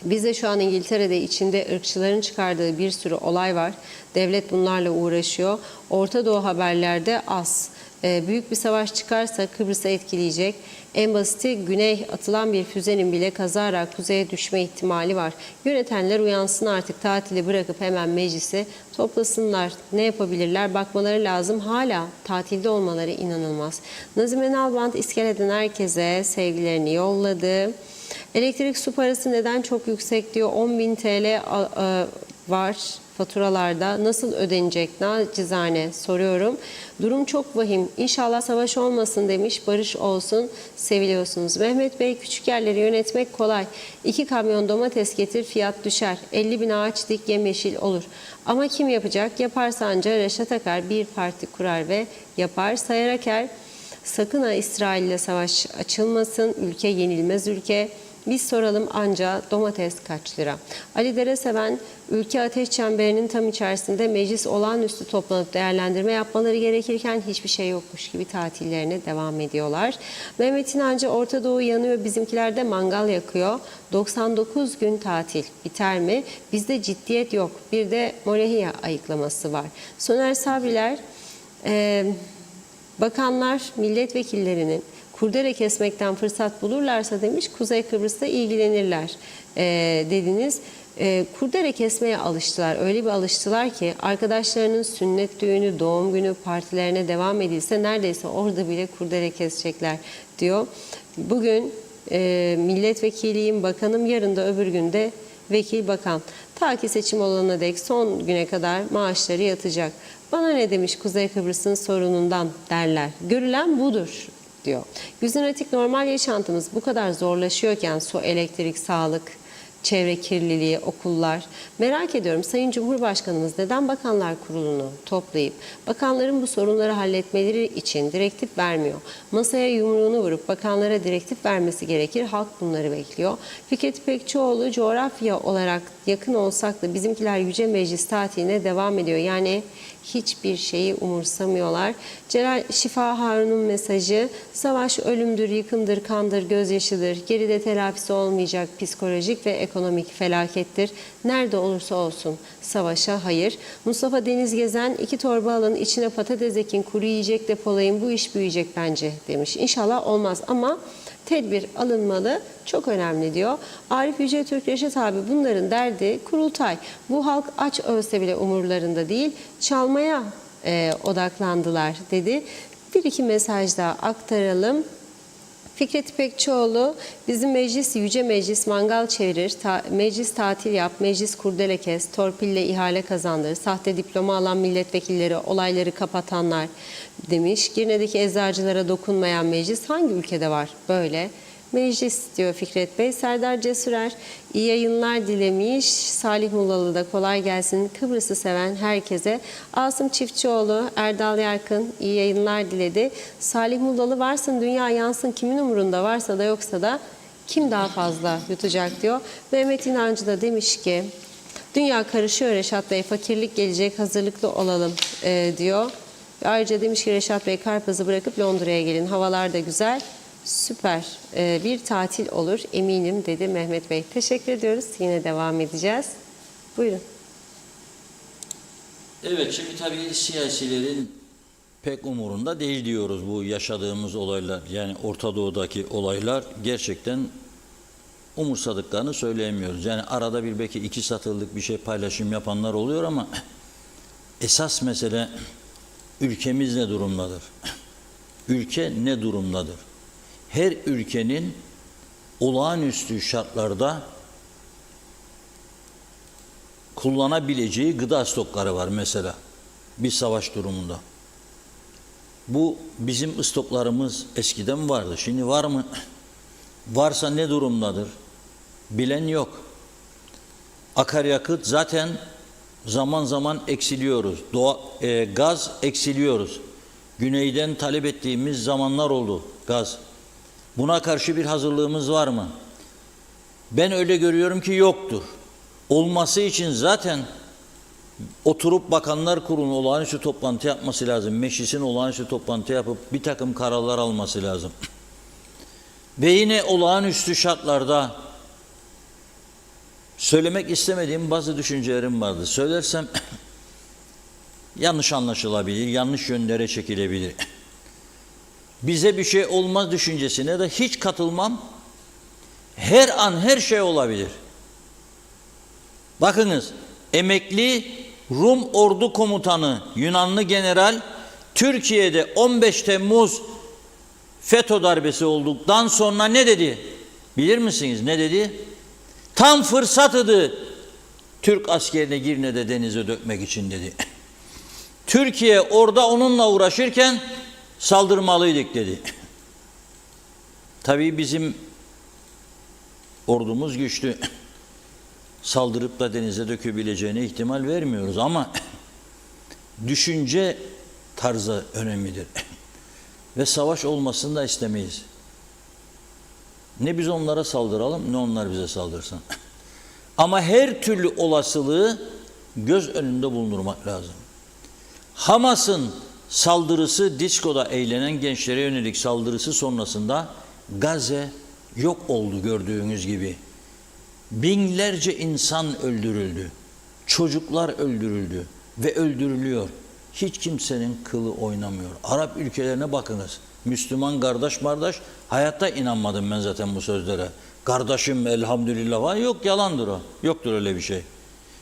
Biz de şu an İngiltere'de içinde ırkçıların çıkardığı bir sürü olay var. Devlet bunlarla uğraşıyor. Orta Doğu haberlerde az. Büyük bir savaş çıkarsa Kıbrıs'ı etkileyecek. En basiti, güney atılan bir füzenin bile kazara kuzeye düşme ihtimali var. Yönetenler uyansın artık, tatili bırakıp hemen meclisi toplasınlar. Ne yapabilirler? Bakmaları lazım. Hala tatilde olmaları inanılmaz. Nazime Nalbant, İskele'den herkese sevgilerini yolladı. Elektrik su parası neden çok yüksek diyor. 10.000 TL var faturalarda. Nasıl ödenecek? Nacizane soruyorum. Durum çok vahim. İnşallah savaş olmasın demiş. Barış olsun. Seviliyorsunuz. Mehmet Bey, küçük yerleri yönetmek kolay. 2 kamyon domates getir, fiyat düşer. 50 bin ağaç dik, yemyeşil olur. Ama kim yapacak? Yaparsa anca Reşat Akar bir parti kurar ve yapar. Sayar Aker, sakın ha İsrail'le savaş açılmasın. Ülke yenilmez ülke. Biz soralım anca domates kaç lira? Ali Dereseven, ülke ateş çemberinin tam içerisinde, meclis olağanüstü toplanıp değerlendirme yapmaları gerekirken hiçbir şey yokmuş gibi tatillerine devam ediyorlar. Mehmet İnancı, Orta Doğu yanıyor, bizimkiler de mangal yakıyor. 99 gün tatil biter mi? Bizde ciddiyet yok. Bir de Morehiya ayıklaması var. Soner Sabriler, bakanlar milletvekillerinin kurdele kesmekten fırsat bulurlarsa demiş, Kuzey Kıbrıs'ta ilgilenirler dediniz. Kurdele kesmeye alıştılar. Öyle bir alıştılar ki arkadaşlarının sünnet düğünü, doğum günü partilerine devam edilse neredeyse orada bile kurdele kesecekler diyor. Bugün milletvekiliyim, bakanım, yarın da öbür günde vekil bakan. Ta ki seçim olana dek son güne kadar maaşları yatacak. Bana ne demiş Kuzey Kıbrıs'ın sorunundan derler. Görülen budur diyor. Güzinatik normal yaşantımız bu kadar zorlaşıyorken su, elektrik, sağlık, çevre kirliliği, okullar. Merak ediyorum Sayın Cumhurbaşkanımız neden Bakanlar Kurulu'nu toplayıp bakanların bu sorunları halletmeleri için direktif vermiyor? Masaya yumruğunu vurup bakanlara direktif vermesi gerekir. Halk bunları bekliyor. Fikret İpekçioğlu coğrafya olarak yakın olsak da bizimkiler Yüce Meclis tatiline devam ediyor. Yani hiçbir şeyi umursamıyorlar. Celal Şifa Harun'un mesajı: savaş ölümdür, yıkımdır, kandır, gözyaşıdır. Geride telafisi olmayacak psikolojik ve ekonomik felakettir. Nerede olursa olsun savaşa hayır. Mustafa Deniz Gezen: 2 torba alın, içine patates ekin, kuru yiyecek depolayın, bu iş büyüyecek bence demiş. İnşallah olmaz ama tedbir alınmalı, çok önemli diyor. Arif Yüce Türk Reşat abi bunların derdi kurultay. Bu halk aç ölse bile umurlarında değil, çalmaya odaklandılar dedi. Bir iki mesaj daha aktaralım. Fikret İpekçioğlu: bizim meclis, yüce meclis mangal çevirir, meclis tatil yap, meclis kurdele kes, torpille ihale kazandır, sahte diploma alan milletvekilleri, olayları kapatanlar demiş. Girne'deki eczacılara dokunmayan meclis hangi ülkede var böyle? Meclis diyor Fikret Bey. Serdar Cesurer iyi yayınlar dilemiş. Salih Mullalı da kolay gelsin Kıbrıs'ı seven herkese. Asım Çiftçioğlu, Erdal Yarkın iyi yayınlar diledi. Salih Mullalı: varsın dünya yansın, kimin umurunda, varsa da yoksa da kim daha fazla yutacak diyor. Mehmet İnancı da demiş ki dünya karışıyor Reşat Bey, fakirlik gelecek, hazırlıklı olalım diyor. Ve ayrıca demiş ki Reşat Bey, Karpaz'ı bırakıp Londra'ya gelin, havalar da güzel. Süper bir tatil olur eminim dedi Mehmet Bey. Teşekkür ediyoruz. Yine devam edeceğiz. Buyurun. Evet, şimdi tabii siyasilerin pek umurunda değil diyoruz bu yaşadığımız olaylar. Yani Orta Doğu'daki olaylar gerçekten umursadıklarını söyleyemiyoruz. Yani arada bir belki 2 satırlık bir şey paylaşım yapanlar oluyor ama esas mesele ülkemiz ne durumdadır? Ülke ne durumdadır? Her ülkenin olağanüstü şartlarda kullanabileceği gıda stokları var mesela bir savaş durumunda. Bu bizim stoklarımız eskiden vardı. Şimdi var mı? Varsa ne durumdadır? Bilen yok. Akaryakıt zaten zaman zaman eksiliyoruz. Gaz eksiliyoruz. Güneyden talep ettiğimiz zamanlar oldu gaz. Buna karşı bir hazırlığımız var mı? Ben öyle görüyorum ki yoktur. Olması için zaten oturup Bakanlar Kurulu'nun olağanüstü toplantı yapması lazım. Meclisin olağanüstü toplantı yapıp bir takım kararlar alması lazım. Ve yine olağanüstü şartlarda söylemek istemediğim bazı düşüncelerim vardı. Söylersem yanlış anlaşılabilir, yanlış yönlere çekilebilir. Bize bir şey olmaz düşüncesine de hiç katılmam. Her an her şey olabilir. Bakınız, emekli Rum ordu komutanı Yunanlı general Türkiye'de 15 Temmuz FETÖ darbesi olduktan sonra ne dedi? Bilir misiniz ne dedi? Tam fırsatıdı Türk askerini Girne'de denize dökmek için dedi. Türkiye orada onunla uğraşırken saldırmalıydık dedi. Tabii bizim ordumuz güçlü. Saldırıp da denize dökebileceğine ihtimal vermiyoruz ama düşünce tarzı önemlidir. Ve savaş olmasını da istemeyiz. Ne biz onlara saldıralım ne onlar bize saldırsın. Ama her türlü olasılığı göz önünde bulundurmak lazım. Hamas'ın saldırısı, diskoda eğlenen gençlere yönelik saldırısı sonrasında Gazze yok oldu gördüğünüz gibi. Binlerce insan öldürüldü. Çocuklar öldürüldü ve öldürülüyor. Hiç kimsenin kılı oynamıyor. Arap ülkelerine bakınız. Müslüman kardeş hayatta inanmadım ben zaten bu sözlere. Kardeşim elhamdülillah var. Yok, yalandır o. Yoktur öyle bir şey.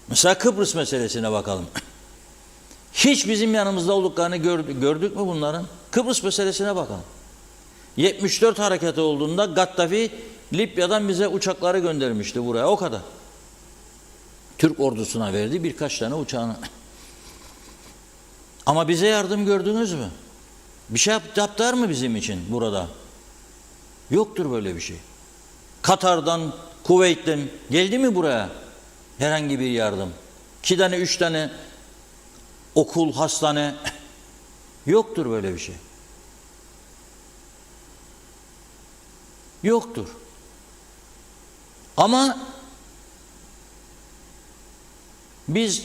Mesela Kıbrıs meselesine bakalım. Hiç bizim yanımızda olduklarını gördük mü bunların? Kıbrıs meselesine bakalım. 74 hareketi olduğunda Gaddafi Libya'dan bize uçakları göndermişti buraya. O kadar. Türk ordusuna verdi birkaç tane uçağını. Ama bize yardım gördünüz mü? Bir şey yaptılar mı bizim için burada? Yoktur böyle bir şey. Katar'dan, Kuveyt'ten geldi mi buraya herhangi bir yardım? 2 tane, 3 tane okul, hastane. Yoktur böyle bir şey. Yoktur. Ama biz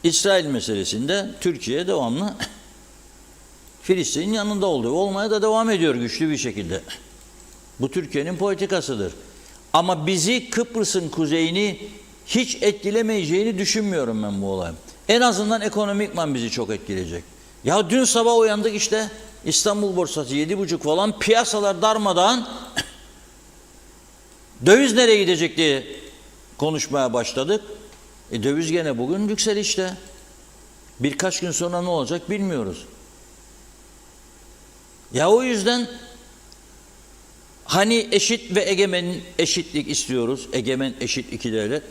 İsrail meselesinde Türkiye devamlı Filistin'in yanında oldu. Olmaya da devam ediyor güçlü bir şekilde. Bu Türkiye'nin politikasıdır. Ama bizi, Kıbrıs'ın kuzeyini hiç etkilemeyeceğini düşünmüyorum ben bu olayın. En azından ekonomikman bizi çok etkileyecek. Ya dün sabah uyandık işte, İstanbul borsası 7,5 falan, piyasalar darmadağın. Döviz nereye gidecek diye konuşmaya başladık. Döviz gene bugün yükselişte. Birkaç gün sonra ne olacak bilmiyoruz. Ya o yüzden hani eşit ve egemen eşitlik istiyoruz. Egemen, eşit iki devlet.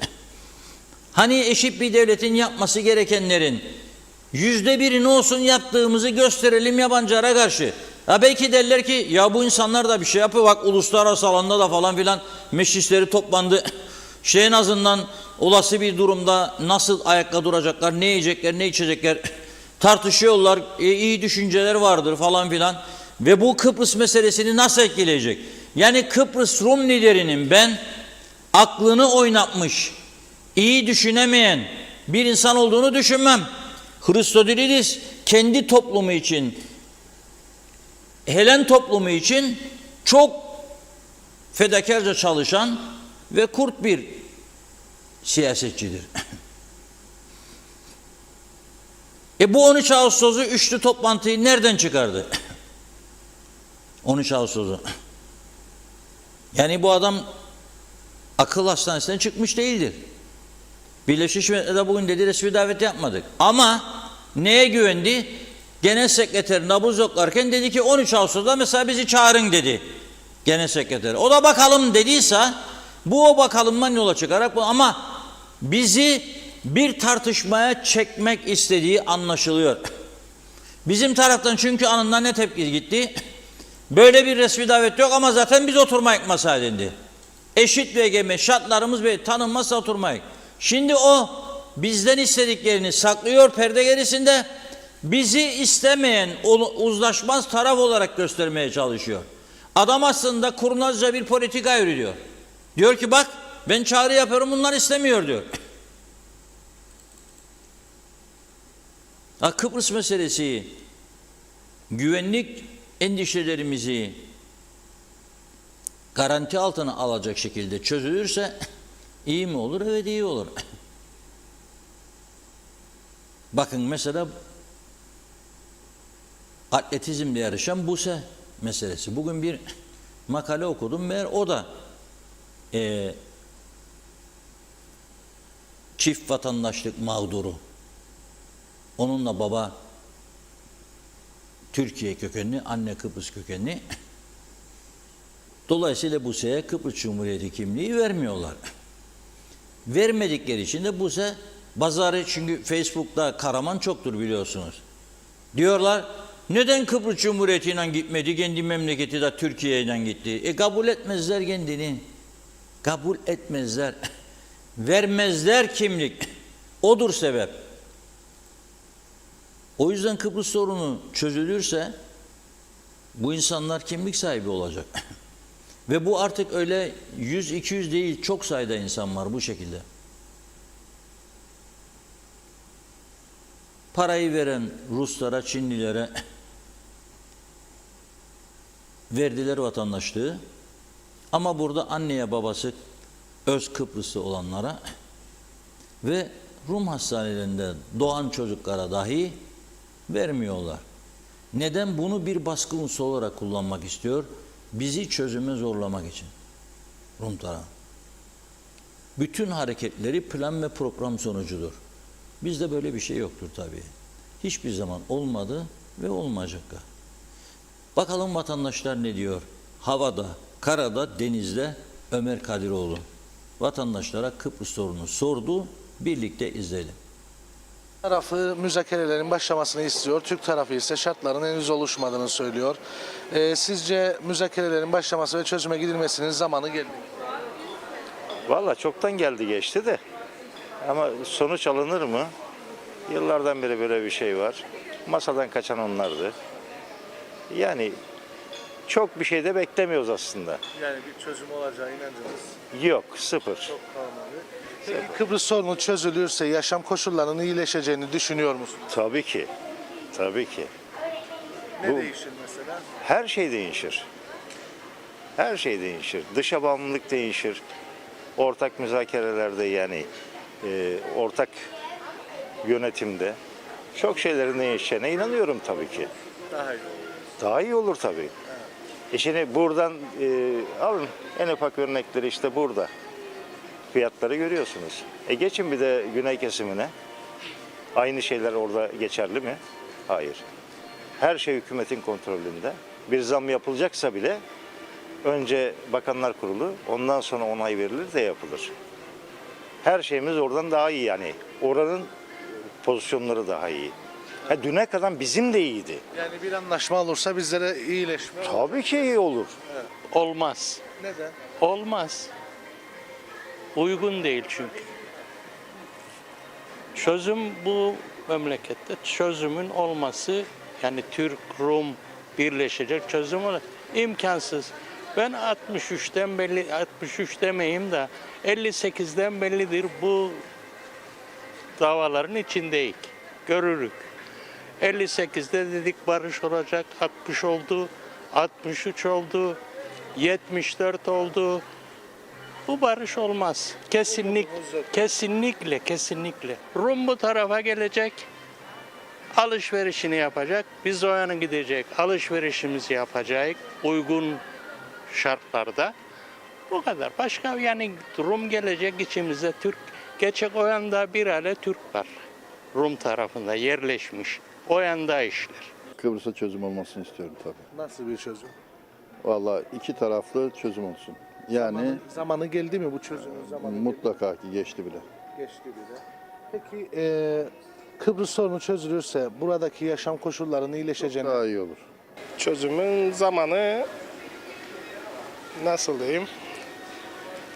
Hani eşit bir devletin yapması gerekenlerin %1'ini olsun yaptığımızı gösterelim yabancılara karşı. Ya belki derler ki ya bu insanlar da bir şey yapıyor. Bak uluslararası alanda da falan filan meclisleri toplandı. En azından olası bir durumda nasıl ayakta duracaklar, ne yiyecekler, ne içecekler tartışıyorlar. İyi düşünceler vardır falan filan. Ve bu Kıbrıs meselesini nasıl etkileyecek? Yani Kıbrıs Rum liderinin ben aklını oynatmış, iyi düşünemeyen bir insan olduğunu düşünmem. Hristodilides kendi toplumu için, Helen toplumu için çok fedakarca çalışan ve kurt bir siyasetçidir. Bu 13 Ağustos'u üçlü toplantıyı nereden çıkardı? 13 Ağustos'u. Yani bu adam akıl hastanesinden çıkmış değildir. Birleşmiş Milletler'de bugün dedi resmi davet yapmadık. Ama neye güvendi? Genel Sekreter Nabuzok varken dedi ki 13 Ağustos'ta mesela bizi çağırın dedi. Genel Sekreter. O da bakalım dediyse bu o bakalımdan yola çıkarak ama bizi bir tartışmaya çekmek istediği anlaşılıyor. Bizim taraftan çünkü anında ne tepki gitti? Böyle bir resmi davet yok ama zaten biz oturmayık masaya dendi. Eşit ve egemen şartlarımız ve tanınmazsa oturmayık. Şimdi o bizden istediklerini saklıyor perde gerisinde, bizi istemeyen, uzlaşmaz taraf olarak göstermeye çalışıyor. Adam aslında kurnazca bir politika yürütüyor. Diyor ki bak ben çağrı yapıyorum bunlar istemiyor diyor. Kıbrıs meselesi güvenlik endişelerimizi garanti altına alacak şekilde çözülürse iyi mi olur? Evet, iyi olur. Bakın mesela atletizmle yarışan Buse meselesi. Bugün bir makale okudum. Meğer o da çift vatandaşlık mağduru. Onunla baba Türkiye kökenli, anne Kıbrıs kökenli. Dolayısıyla Buse'ye Kıbrıs Cumhuriyeti kimliği vermiyorlar. Vermedikleri için de Buse bazarı, çünkü Facebook'ta Karaman çoktur biliyorsunuz. Diyorlar neden Kıbrıs Cumhuriyeti'yle gitmedi, kendi memleketi de Türkiye'yle gitti. Kabul etmezler kendini. Kabul etmezler. Vermezler kimlik. Odur sebep. O yüzden Kıbrıs sorunu çözülürse bu insanlar kimlik sahibi olacak. Ve bu artık öyle 100-200 değil, çok sayıda insan var bu şekilde. Parayı veren Ruslara, Çinlilere verdiler vatandaşlığı. Ama burada anneye babası öz Kıbrıslı olanlara ve Rum hastanelerinde doğan çocuklara dahi vermiyorlar. Neden? Bunu bir baskı unsuru olarak kullanmak istiyor. Bizi çözüme zorlamak için. Rum tarafı. Bütün hareketleri plan ve program sonucudur. Bizde böyle bir şey yoktur tabii. Hiçbir zaman olmadı ve olmayacak da. Bakalım vatandaşlar ne diyor? Havada, karada, denizde Ömer Kadiroğlu vatandaşlara Kıbrıs sorunu sordu. Birlikte izleyelim. Tarafı müzakerelerin başlamasını istiyor. Türk tarafı ise şartların henüz oluşmadığını söylüyor. Sizce müzakerelerin başlaması ve çözüme gidilmesinin zamanı geldi mi? Valla çoktan geldi geçti de ama sonuç alınır mı? Yıllardan beri böyle bir şey var. Masadan kaçan onlardı. Yani çok bir şey de beklemiyoruz aslında. Yani bir çözüm olacağı inancınız Yok, sıfır. kalmadı. Peki Kıbrıs sorunu çözülürse yaşam koşullarının iyileşeceğini düşünüyor musunuz? Tabii ki. Tabii ki. Ne Bu- değişir mesela? Her şey değişir. Her şey değişir. Dışa bağımlılık değişir. Ortak müzakerelerde yani ortak yönetimde çok şeylerin değişeceğine inanıyorum tabii ki. Daha iyi olur. Daha iyi olur tabii. Şimdi buradan alın en ufak örnekleri işte burada. Fiyatları görüyorsunuz. Geçin bir de güney kesimine. Aynı şeyler orada geçerli mi? Hayır. Her şey hükümetin kontrolünde. Bir zam yapılacaksa bile önce Bakanlar Kurulu, ondan sonra onay verilir de yapılır. Her şeyimiz oradan daha iyi yani. Oranın pozisyonları daha iyi. Düne kadar bizim de iyiydi. Yani bir anlaşma olursa bizlere iyileşme olur. Tabii ki iyi olur. Olmaz. Neden? Olmaz. Uygun değil çünkü. Çözüm bu memlekette çözümün olması yani Türk, Rum birleşecek çözüm olur. İmkansız. Ben 63'ten belli, 63 demeyeyim de 58'den bellidir bu davaların içindeyik. Görürük. 58'de dedik barış olacak, 60 oldu, 63 oldu, 74 oldu. Bu barış olmaz. Kesinlikle. Rum bu tarafa gelecek, alışverişini yapacak. Biz o yana gidecek, alışverişimizi yapacak uygun şartlarda. Bu kadar. Başka yani Rum gelecek içimizde Türk. Geçecek o yanda bir aile Türk var. Rum tarafında yerleşmiş. O yanda işler. Kıbrıs'a çözüm olmasını istiyorum tabii. Nasıl bir çözüm? Vallahi iki taraflı çözüm olsun. Yani Zamanı geldi mi bu çözümün zamanı? mutlaka ki geçti bile. Geçti bile. Peki Kıbrıs sorunu çözülürse buradaki yaşam koşullarının iyileşeceğini Daha iyi olur. Çözümün zamanı nasıl diyeyim?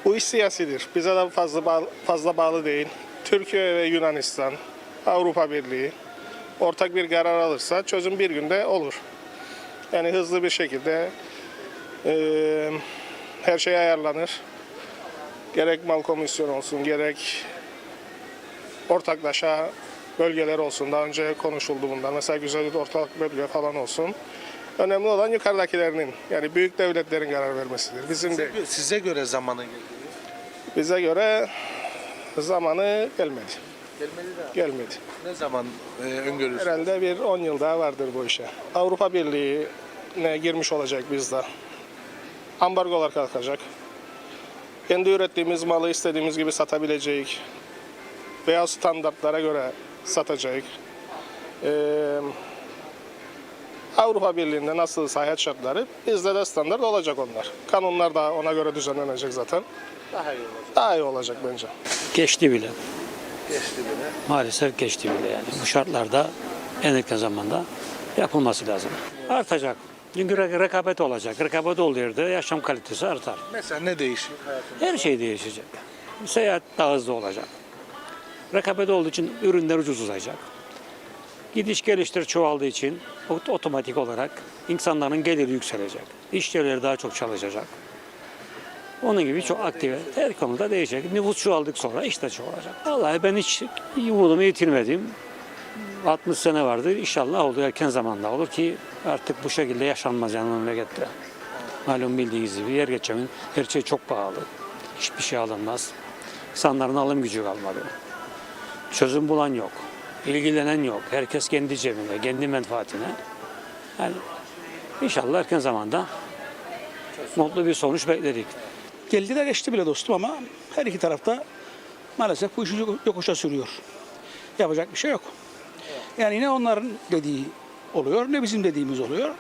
Bu iş siyasidir. Bize de fazla bağlı değil. Türkiye ve Yunanistan, Avrupa Birliği ortak bir karar alırsa çözüm bir günde olur. Yani hızlı bir şekilde her şey ayarlanır. Gerek mal komisyonu olsun, gerek ortaklaşa bölgeler olsun. Daha önce konuşuldu bundan. Mesela güzel bir ortak bölge falan olsun. Önemli olan yukarıdakilerinin, yani büyük devletlerin karar vermesidir. Bizim de size göre zamanı geldi. bize göre zamanı gelmedi. Gelmeli de. Gelmedi. Ne zaman öngörürsünüz? Herhalde bir 10 yıl daha vardır bu işe. Avrupa Birliği'ne girmiş olacak bizde. Ambargolar kalkacak. Kendi ürettiğimiz malı istediğimiz gibi satabilecek veya standartlara göre satacak. Avrupa Birliği'nde nasıl hayat şartları bizde de standart olacak onlar. Kanunlar da ona göre düzenlenecek zaten. Daha iyi olacak. Daha iyi olacak bence. Geçti bile. Geçti bile. Maalesef geçti bile yani. Bu şartlarda en erken zamanda yapılması lazım. Artacak. Çünkü rekabet olacak. Rekabet olduğu yerde yaşam kalitesi artar. Mesela ne değişir hayatınızda? Her şey değişecek. Seyahat daha hızlı olacak. Rekabet olduğu için ürünler ucuzlayacak. Gidiş geliştir çoğaldığı için otomatik olarak insanların geliri yükselecek. İş yerleri daha çok çalışacak. Onun gibi çok aktive her konuda değişecek. Nüfus çoğaldık sonra iş de çoğalacak. Vallahi ben hiç umudumu yitirmedim. 60 sene vardır. İnşallah olur. Erken zamanda olur ki artık bu şekilde yaşanmaz yani memlekette. Malum bildiğiniz gibi yer geçimin her şey çok pahalı. Hiçbir şey alınmaz. İnsanların alım gücü kalmadı. Çözüm bulan yok. İlgilenen yok. Herkes kendi cebine, kendi menfaatine. Yani inşallah erken zamanda mutlu bir sonuç bekledik. Geldi de geçti bile dostum ama her iki tarafta maalesef bu işi yokuşa sürüyor. Yapacak bir şey yok. Yani ne onların dediği oluyor ne bizim dediğimiz oluyor.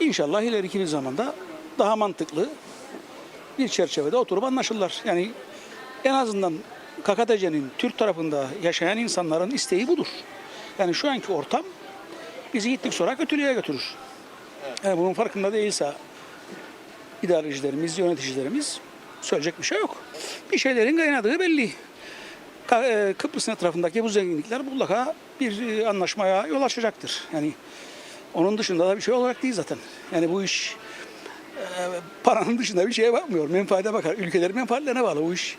İnşallah ileriki bir zamanda daha mantıklı bir çerçevede oturup anlaşırlar. Yani en azından KKTC'nin Türk tarafında yaşayan insanların isteği budur. Yani şu anki ortam bizi gittik sonra kötülüğe götürür. Yani bunun farkında değilse idarecilerimiz, yöneticilerimiz söyleyecek bir şey yok. Bir şeylerin kaynadığı belli. Kıbrıs'ın etrafındaki bu zenginlikler mutlaka bir anlaşmaya yol açacaktır. Yani onun dışında da bir şey olarak değil zaten. Yani bu iş paranın dışında bir şeye bakmıyor. Menfaate bakar. Ülkelerin menfaatlerine bağlı bu iş.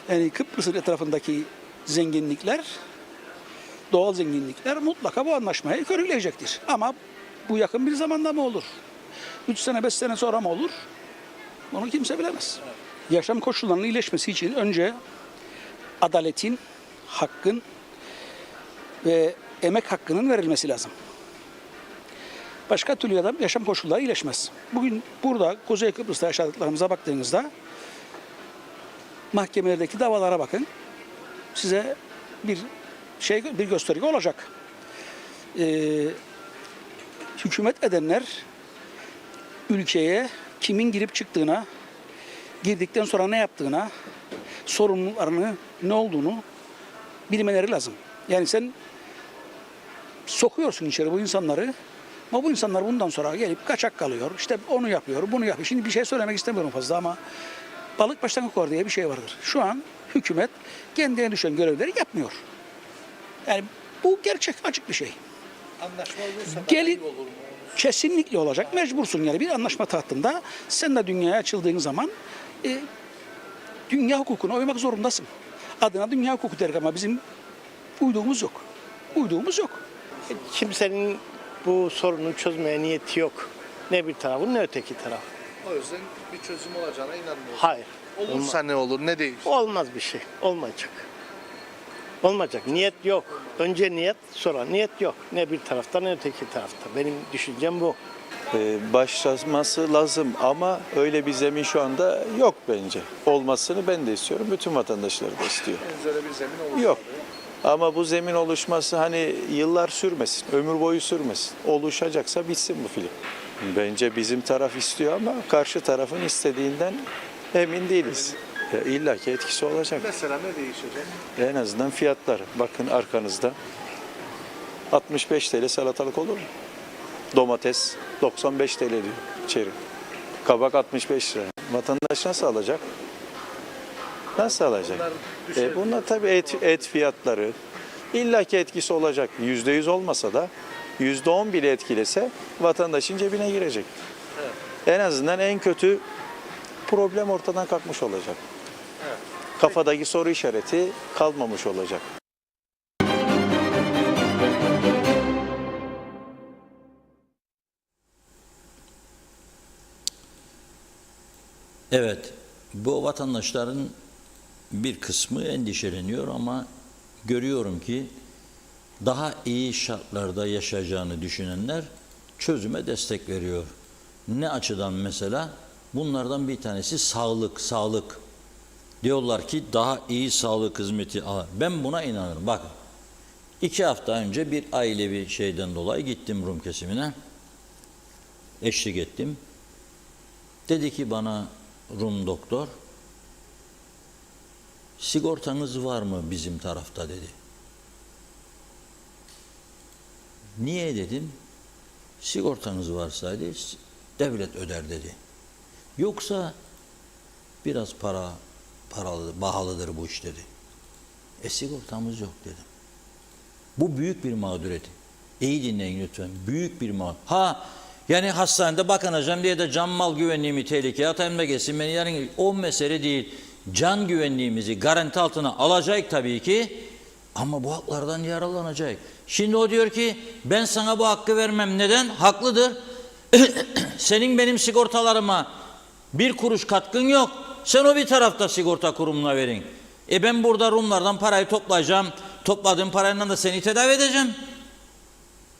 Yani Kıbrıs'ın etrafındaki zenginlikler, doğal zenginlikler mutlaka bu anlaşmayı körükleyecektir. Ama bu yakın bir zamanda mı olur? 3 sene, 5 sene sonra mı olur? Onu kimse bilemez. Yaşam koşullarının iyileşmesi için önce adaletin, hakkın ve emek hakkının verilmesi lazım. Başka türlü adam yaşam koşulları iyileşmez. Bugün burada Kuzey Kıbrıs'ta yaşadıklarımıza baktığınızda mahkemelerdeki davalara bakın. Size bir gösterge olacak. Hükümet edenler ülkeye kimin girip çıktığına, girdikten sonra ne yaptığına, sorumluluklarını ne olduğunu bilmeleri lazım. Yani sen sokuyorsun içeri bu insanları ama bu insanlar bundan sonra gelip kaçak kalıyor. İşte onu yapıyor, bunu yapıyor. Şimdi bir şey söylemek istemiyorum fazla ama balık baştan kokar diye bir şey vardır. Şu an hükümet kendine düşen görevleri yapmıyor. Yani bu gerçek, açık bir şey. Anlaşma olursa Gelin, olur mu? kesinlikle olacak. Mecbursun yani bir anlaşma tahtında. Sen de dünyaya açıldığın zaman dünya hukukuna uymak zorundasın. Adına dünya hukuku derik ama bizim uyduğumuz yok. Uyduğumuz yok. Kimsenin bu sorunu çözmeye niyeti yok. Ne bir tarafın ne öteki taraf. O yüzden bir çözüm olacağına inanmıyorum. Hayır. Olursa ne olur, ne değişir? Olmaz bir şey. Olmayacak. Olmayacak. Niyet yok. Önce niyet, sonra niyet yok. Ne bir tarafta ne öteki tarafta. Benim düşüncem bu. Başlaması lazım ama öyle bir zemin şu anda yok bence. Olmasını ben de istiyorum. Bütün vatandaşlar da istiyor. Henüz öyle bir zemin oluşmadı. Yok. Ama bu zemin oluşması hani yıllar sürmesin, ömür boyu sürmesin. Oluşacaksa bitsin bu film. Bence bizim taraf istiyor ama karşı tarafın istediğinden emin değiliz. İlla ki etkisi olacak. Mesela ne değişecek? En azından fiyatlar. Bakın arkanızda 65 TL salatalık olur mu? Domates 95 TL diyor içeri. Kabak 65 lira. Vatandaş nasıl alacak? Nasıl alacak? Bunlar tabii et fiyatları illaki etkisi olacak. %100 olmasa da %10 bile etkilese vatandaşın cebine girecek. Evet. En azından en kötü problem ortadan kalkmış olacak. Evet. Kafadaki soru işareti kalmamış olacak. Evet, bu vatandaşların bir kısmı endişeleniyor ama görüyorum ki daha iyi şartlarda yaşayacağını düşünenler çözüme destek veriyor. Ne açıdan mesela? Bunlardan bir tanesi sağlık. Diyorlar ki daha iyi sağlık hizmeti al. Ben buna inanırım. Bakın, 2 hafta önce bir ailevi şeyden dolayı gittim Rum kesimine. Eşlik ettim. Dedi ki bana Rum doktor, sigortanız var mı bizim tarafta dedi. Niye dedim? Sigortanız varsaydı devlet öder dedi. Yoksa biraz pahalıdır bu iş dedi. Sigortamız yok dedim. Bu büyük bir mağduriyet. İyi dinleyin lütfen. Büyük bir mağduriyet. Yani hastanede bakınacağım diye de can mal güvenliğimi tehlikeye atayım da geçsin beni yarın. O mesele değil. Can güvenliğimizi garanti altına alacak tabii ki ama bu haklardan yararlanacak. Şimdi o diyor ki ben sana bu hakkı vermem. Neden? Haklıdır. Senin benim sigortalarıma 1 kuruş katkın yok. Sen o bir tarafta sigorta kurumuna verin. Ben burada Rumlardan parayı toplayacağım. Topladığım parayla da seni tedavi edeceğim.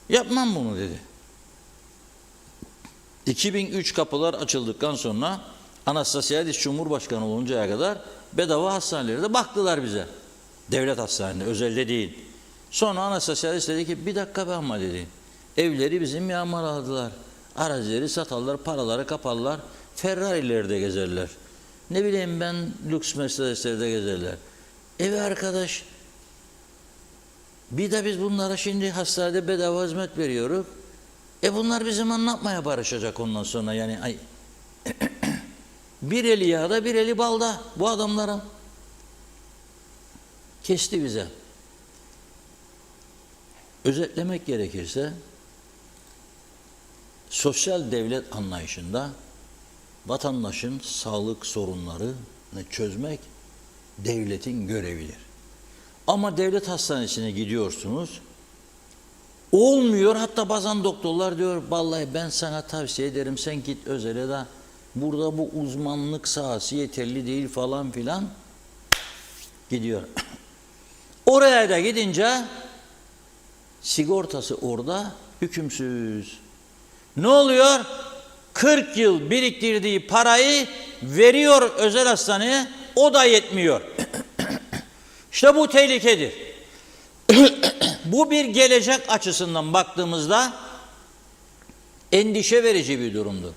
Yapmam bunu dedi. 2003 kapılar açıldıktan sonra Anastasiadis Cumhurbaşkanı oluncaya kadar bedava hastanelerde baktılar bize. Devlet hastanelerinde, özelde değil. Sonra Anastasiadis dedi ki bir dakika bakma dedi. Evleri bizim yağmaladılar. Arazileri satarlar, paraları kaparlar. Ferrari'lerde gezerler. Ne bileyim ben lüks Mercedes'lerde gezerler. Evi arkadaş, bir de biz bunlara şimdi hastanede bedava hizmet veriyoruz. Bunlar bizim anlatmaya barışacak ondan sonra yani. Ay. Bir eli yağda bir eli balda bu adamlara. Kesti bize. Özetlemek gerekirse sosyal devlet anlayışında vatandaşın sağlık sorunlarını çözmek devletin görevidir. Ama devlet hastanesine gidiyorsunuz, olmuyor. Hatta bazen doktorlar diyor, vallahi ben sana tavsiye ederim, sen git özele de burada bu uzmanlık sahası yeterli değil falan filan gidiyor. Oraya da gidince sigortası orada hükümsüz. Ne oluyor? 40 yıl biriktirdiği parayı veriyor özel hastaneye, o da yetmiyor. İşte bu tehlikedir. Bu bir gelecek açısından baktığımızda endişe verici bir durumdur.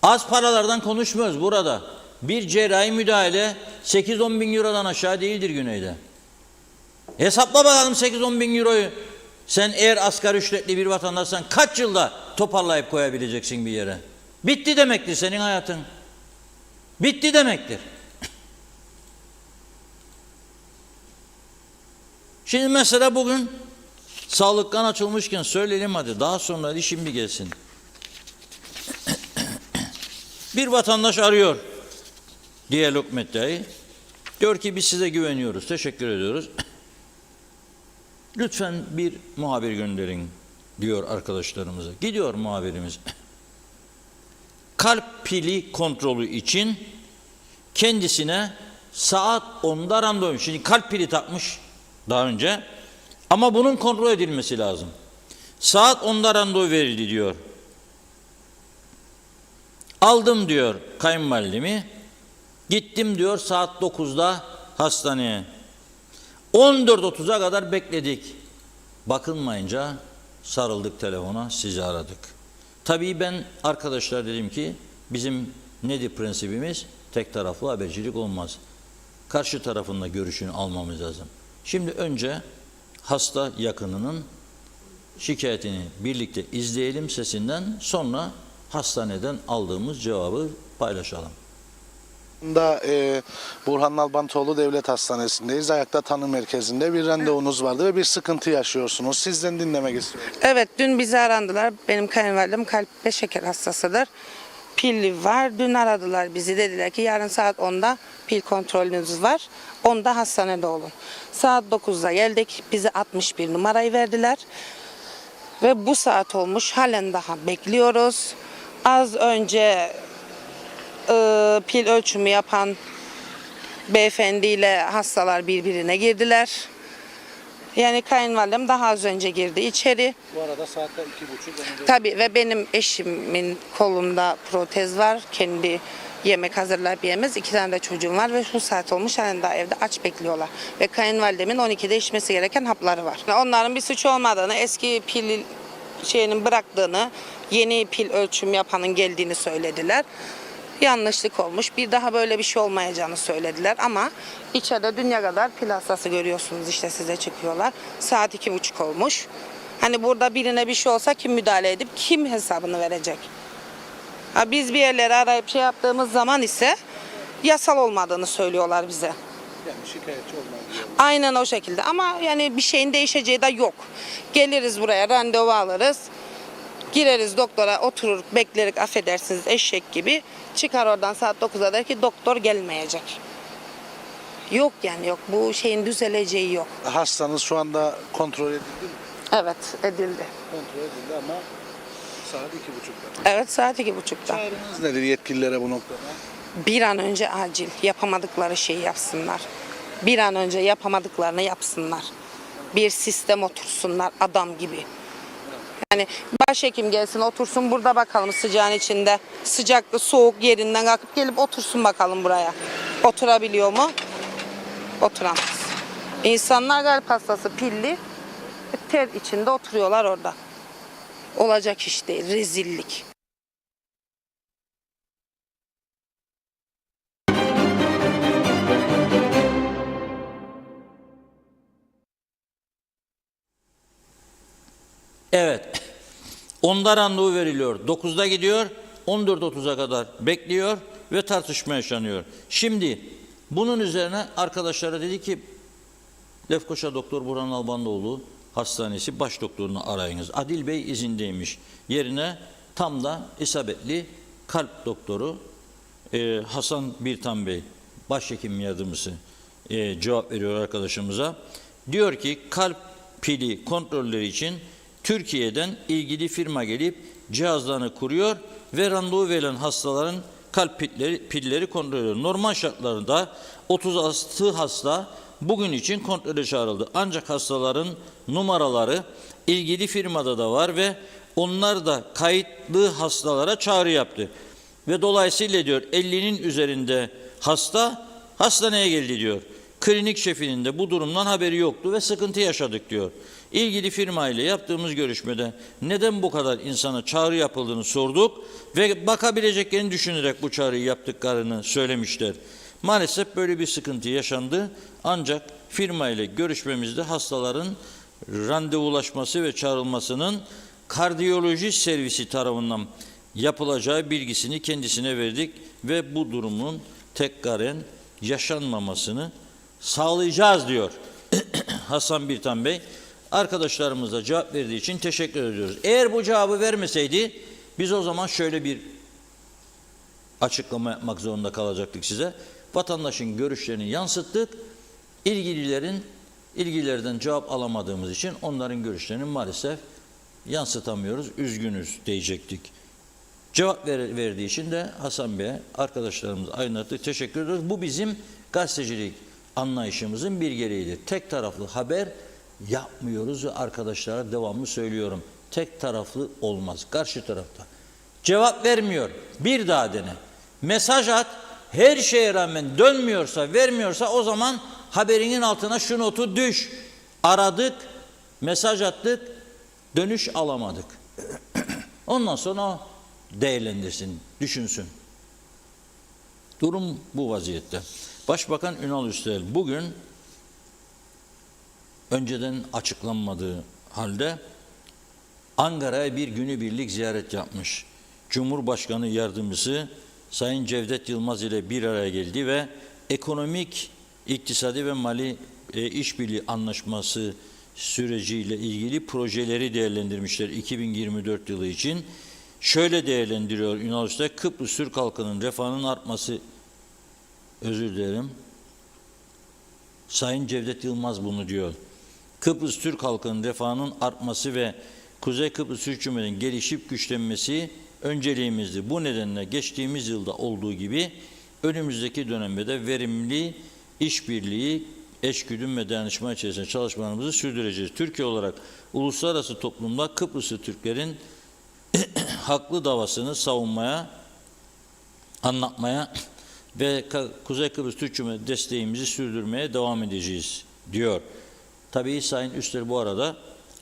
Az paralardan konuşmuyoruz burada. Bir cerrahi müdahale 8-10 bin eurodan aşağı değildir güneyde. Hesapla bakalım 8-10 bin euroyu. Sen eğer asgari ücretli bir vatandaşsan kaç yılda toparlayıp koyabileceksin bir yere? Bitti demektir senin hayatın. Bitti demektir. Şimdi mesela bugün sağlıktan açılmışken söyleyelim hadi, daha sonra işim bir gelsin. Bir vatandaş arıyor Diyalog Medya'yı. Diyor ki biz size güveniyoruz, teşekkür ediyoruz. Lütfen bir muhabir gönderin diyor arkadaşlarımıza. Gidiyor muhabirimiz. Kalp pili kontrolü için kendisine saat 10'da randevu. Şimdi kalp pili takmış daha önce ama bunun kontrol edilmesi lazım. Saat 10'da randevu verildi diyor. Aldım diyor kayınvalidemi. Gittim diyor saat 9'da hastaneye. 14.30'a kadar bekledik. Bakılmayınca sarıldık telefona, sizi aradık. Tabii ben arkadaşlar dedim ki bizim nedir prensibimiz? Tek taraflı habercilik olmaz. Karşı tarafın da görüşünü almamız lazım. Şimdi önce hasta yakınının şikayetini birlikte izleyelim sesinden, sonra hastaneden aldığımız cevabı paylaşalım. Burhan Nalbantoğlu Devlet Hastanesi'ndeyiz. Ayakta Tanı Merkezi'nde bir randevunuz vardı ve bir sıkıntı yaşıyorsunuz. Sizden dinlemek istiyorum. Evet, dün bizi aradılar. Benim kayınvalidem kalp ve şeker hastasıdır. Pilli var. Dün aradılar bizi. Dediler ki yarın saat 10'da pil kontrolünüz var. 10'da hastanede olun. Saat 9'da geldik. Bize 61 numarayı verdiler. Ve bu saat olmuş. Halen daha bekliyoruz. Az önce pil ölçümü yapan beyefendiyle hastalar birbirine girdiler. Yani kayınvalidem daha az önce girdi içeri. Bu arada saatte 2.30. Tabii ve benim eşimin kolunda protez var. Kendi yemek hazırlayıp yemez. 2 tane de çocuğum var ve şu saat olmuş halen daha evde aç bekliyorlar. Ve kayınvalidemin 12'de içmesi gereken hapları var. Onların bir suçu olmadığını, eski pil bıraktığını, yeni pil ölçüm yapanın geldiğini söylediler. Yanlışlık olmuş. Bir daha böyle bir şey olmayacağını söylediler ama içeride dünya kadar pil hastası görüyorsunuz, işte size çıkıyorlar. Saat 2.30 olmuş. Hani burada birine bir şey olsa kim müdahale edip kim hesabını verecek? Biz bir yerleri arayıp şey yaptığımız zaman ise yasal olmadığını söylüyorlar bize. Yani şikayetçi olmayı. Aynen o şekilde ama yani bir şeyin değişeceği de yok. Geliriz buraya, randevu alırız. Gireriz doktora, oturur bekleriz, affedersiniz eşek gibi. Çıkar oradan saat 9'da der ki doktor gelmeyecek. Yok yani yok, bu şeyin düzeleceği yok. Hastanız şu anda kontrol edildi mi? Evet, edildi. Kontrol edildi ama saat 2.30'da. Evet, saat 2.30'da. Çağrınız nedir yetkililere bu noktada? Bir an önce acil yapamadıkları şeyi yapsınlar. Bir an önce yapamadıklarını yapsınlar. Bir sistem otursunlar adam gibi. Yani başhekim gelsin otursun burada bakalım sıcağın içinde. Sıcaklı soğuk yerinden kalkıp gelip otursun bakalım buraya. Oturabiliyor mu? Oturamaz. İnsanlar kalp hastası pilli ter içinde oturuyorlar orada. Olacak iş değil, rezillik. Evet. 10'da randevu veriliyor. 9'da gidiyor. 14.30'a kadar bekliyor ve tartışma yaşanıyor. Şimdi bunun üzerine arkadaşlara dedi ki Lefkoşa Doktor Burhan Albanoğlu Hastanesi baş doktorunu arayınız. Adil Bey izindeymiş. Yerine tam da isabetli kalp doktoru Hasan Birtan Bey başhekim yardımcısı cevap veriyor arkadaşımıza. Diyor ki kalp pili kontrolleri için Türkiye'den ilgili firma gelip cihazlarını kuruyor ve randevu verilen hastaların kalp pilleri kontrol ediyor. Normal şartlarda 36 hasta bugün için kontrole çağrıldı. Ancak hastaların numaraları ilgili firmada da var ve onlar da kayıtlı hastalara çağrı yaptı. Ve dolayısıyla diyor 50'nin üzerinde hasta hastaneye geldi diyor. Klinik şefinin de bu durumdan haberi yoktu ve sıkıntı yaşadık diyor. İlgili firma ile yaptığımız görüşmede neden bu kadar insana çağrı yapıldığını sorduk ve bakabileceklerini düşünerek bu çağrıyı yaptıklarını söylemişler. Maalesef böyle bir sıkıntı yaşandı ancak firma ile görüşmemizde hastaların randevulaşması ve çağrılmasının kardiyoloji servisi tarafından yapılacağı bilgisini kendisine verdik ve bu durumun tekraren yaşanmamasını sağlayacağız diyor Hasan Birtan Bey. Arkadaşlarımıza cevap verdiği için teşekkür ediyoruz. Eğer bu cevabı vermeseydi biz o zaman şöyle bir açıklama yapmak zorunda kalacaktık size. Vatandaşın görüşlerini yansıttık. İlgililerden cevap alamadığımız için onların görüşlerini maalesef yansıtamıyoruz. Üzgünüz diyecektik. Cevap verdiği için de Hasan Bey'e arkadaşlarımıza aydınlattık. Teşekkür ediyoruz. Bu bizim gazetecilik anlayışımızın bir gereğidir. Tek taraflı haber yapmıyoruz ve arkadaşlara devamlı söylüyorum. Tek taraflı olmaz. Karşı tarafta cevap vermiyor. Bir daha dene. Mesaj at. Her şeye rağmen dönmüyorsa, vermiyorsa o zaman haberinin altına şu notu düş. Aradık, mesaj attık, dönüş alamadık. Ondan sonra o değerlendirsin, düşünsün. Durum bu vaziyette. Başbakan Ünal Üstel bugün önceden açıklanmadığı halde Ankara'ya bir günübirlik ziyaret yapmış. Cumhurbaşkanı Yardımcısı Sayın Cevdet Yılmaz ile bir araya geldi ve ekonomik, iktisadi ve mali işbirliği anlaşması süreciyle ilgili projeleri değerlendirmişler 2024 yılı için. Şöyle değerlendiriyor Ünal Üstel, Kıbrıs Türk halkının refahının artması, özür dilerim, Sayın Cevdet Yılmaz bunu diyor. Kıbrıs Türk halkının refahının artması ve Kuzey Kıbrıs Türk Cumhuriyeti'nin gelişip güçlenmesi önceliğimizdi. Bu nedenle geçtiğimiz yılda olduğu gibi önümüzdeki dönemde de verimli işbirliği, eşgüdüm ve dayanışma içerisinde çalışmalarımızı sürdüreceğiz. Türkiye olarak uluslararası toplumda Kıbrıslı Türklerin haklı davasını savunmaya, anlatmaya ve Kuzey Kıbrıs Türk Cumhuriyeti desteğimizi sürdürmeye devam edeceğiz diyor. Tabii Sayın Üstel bu arada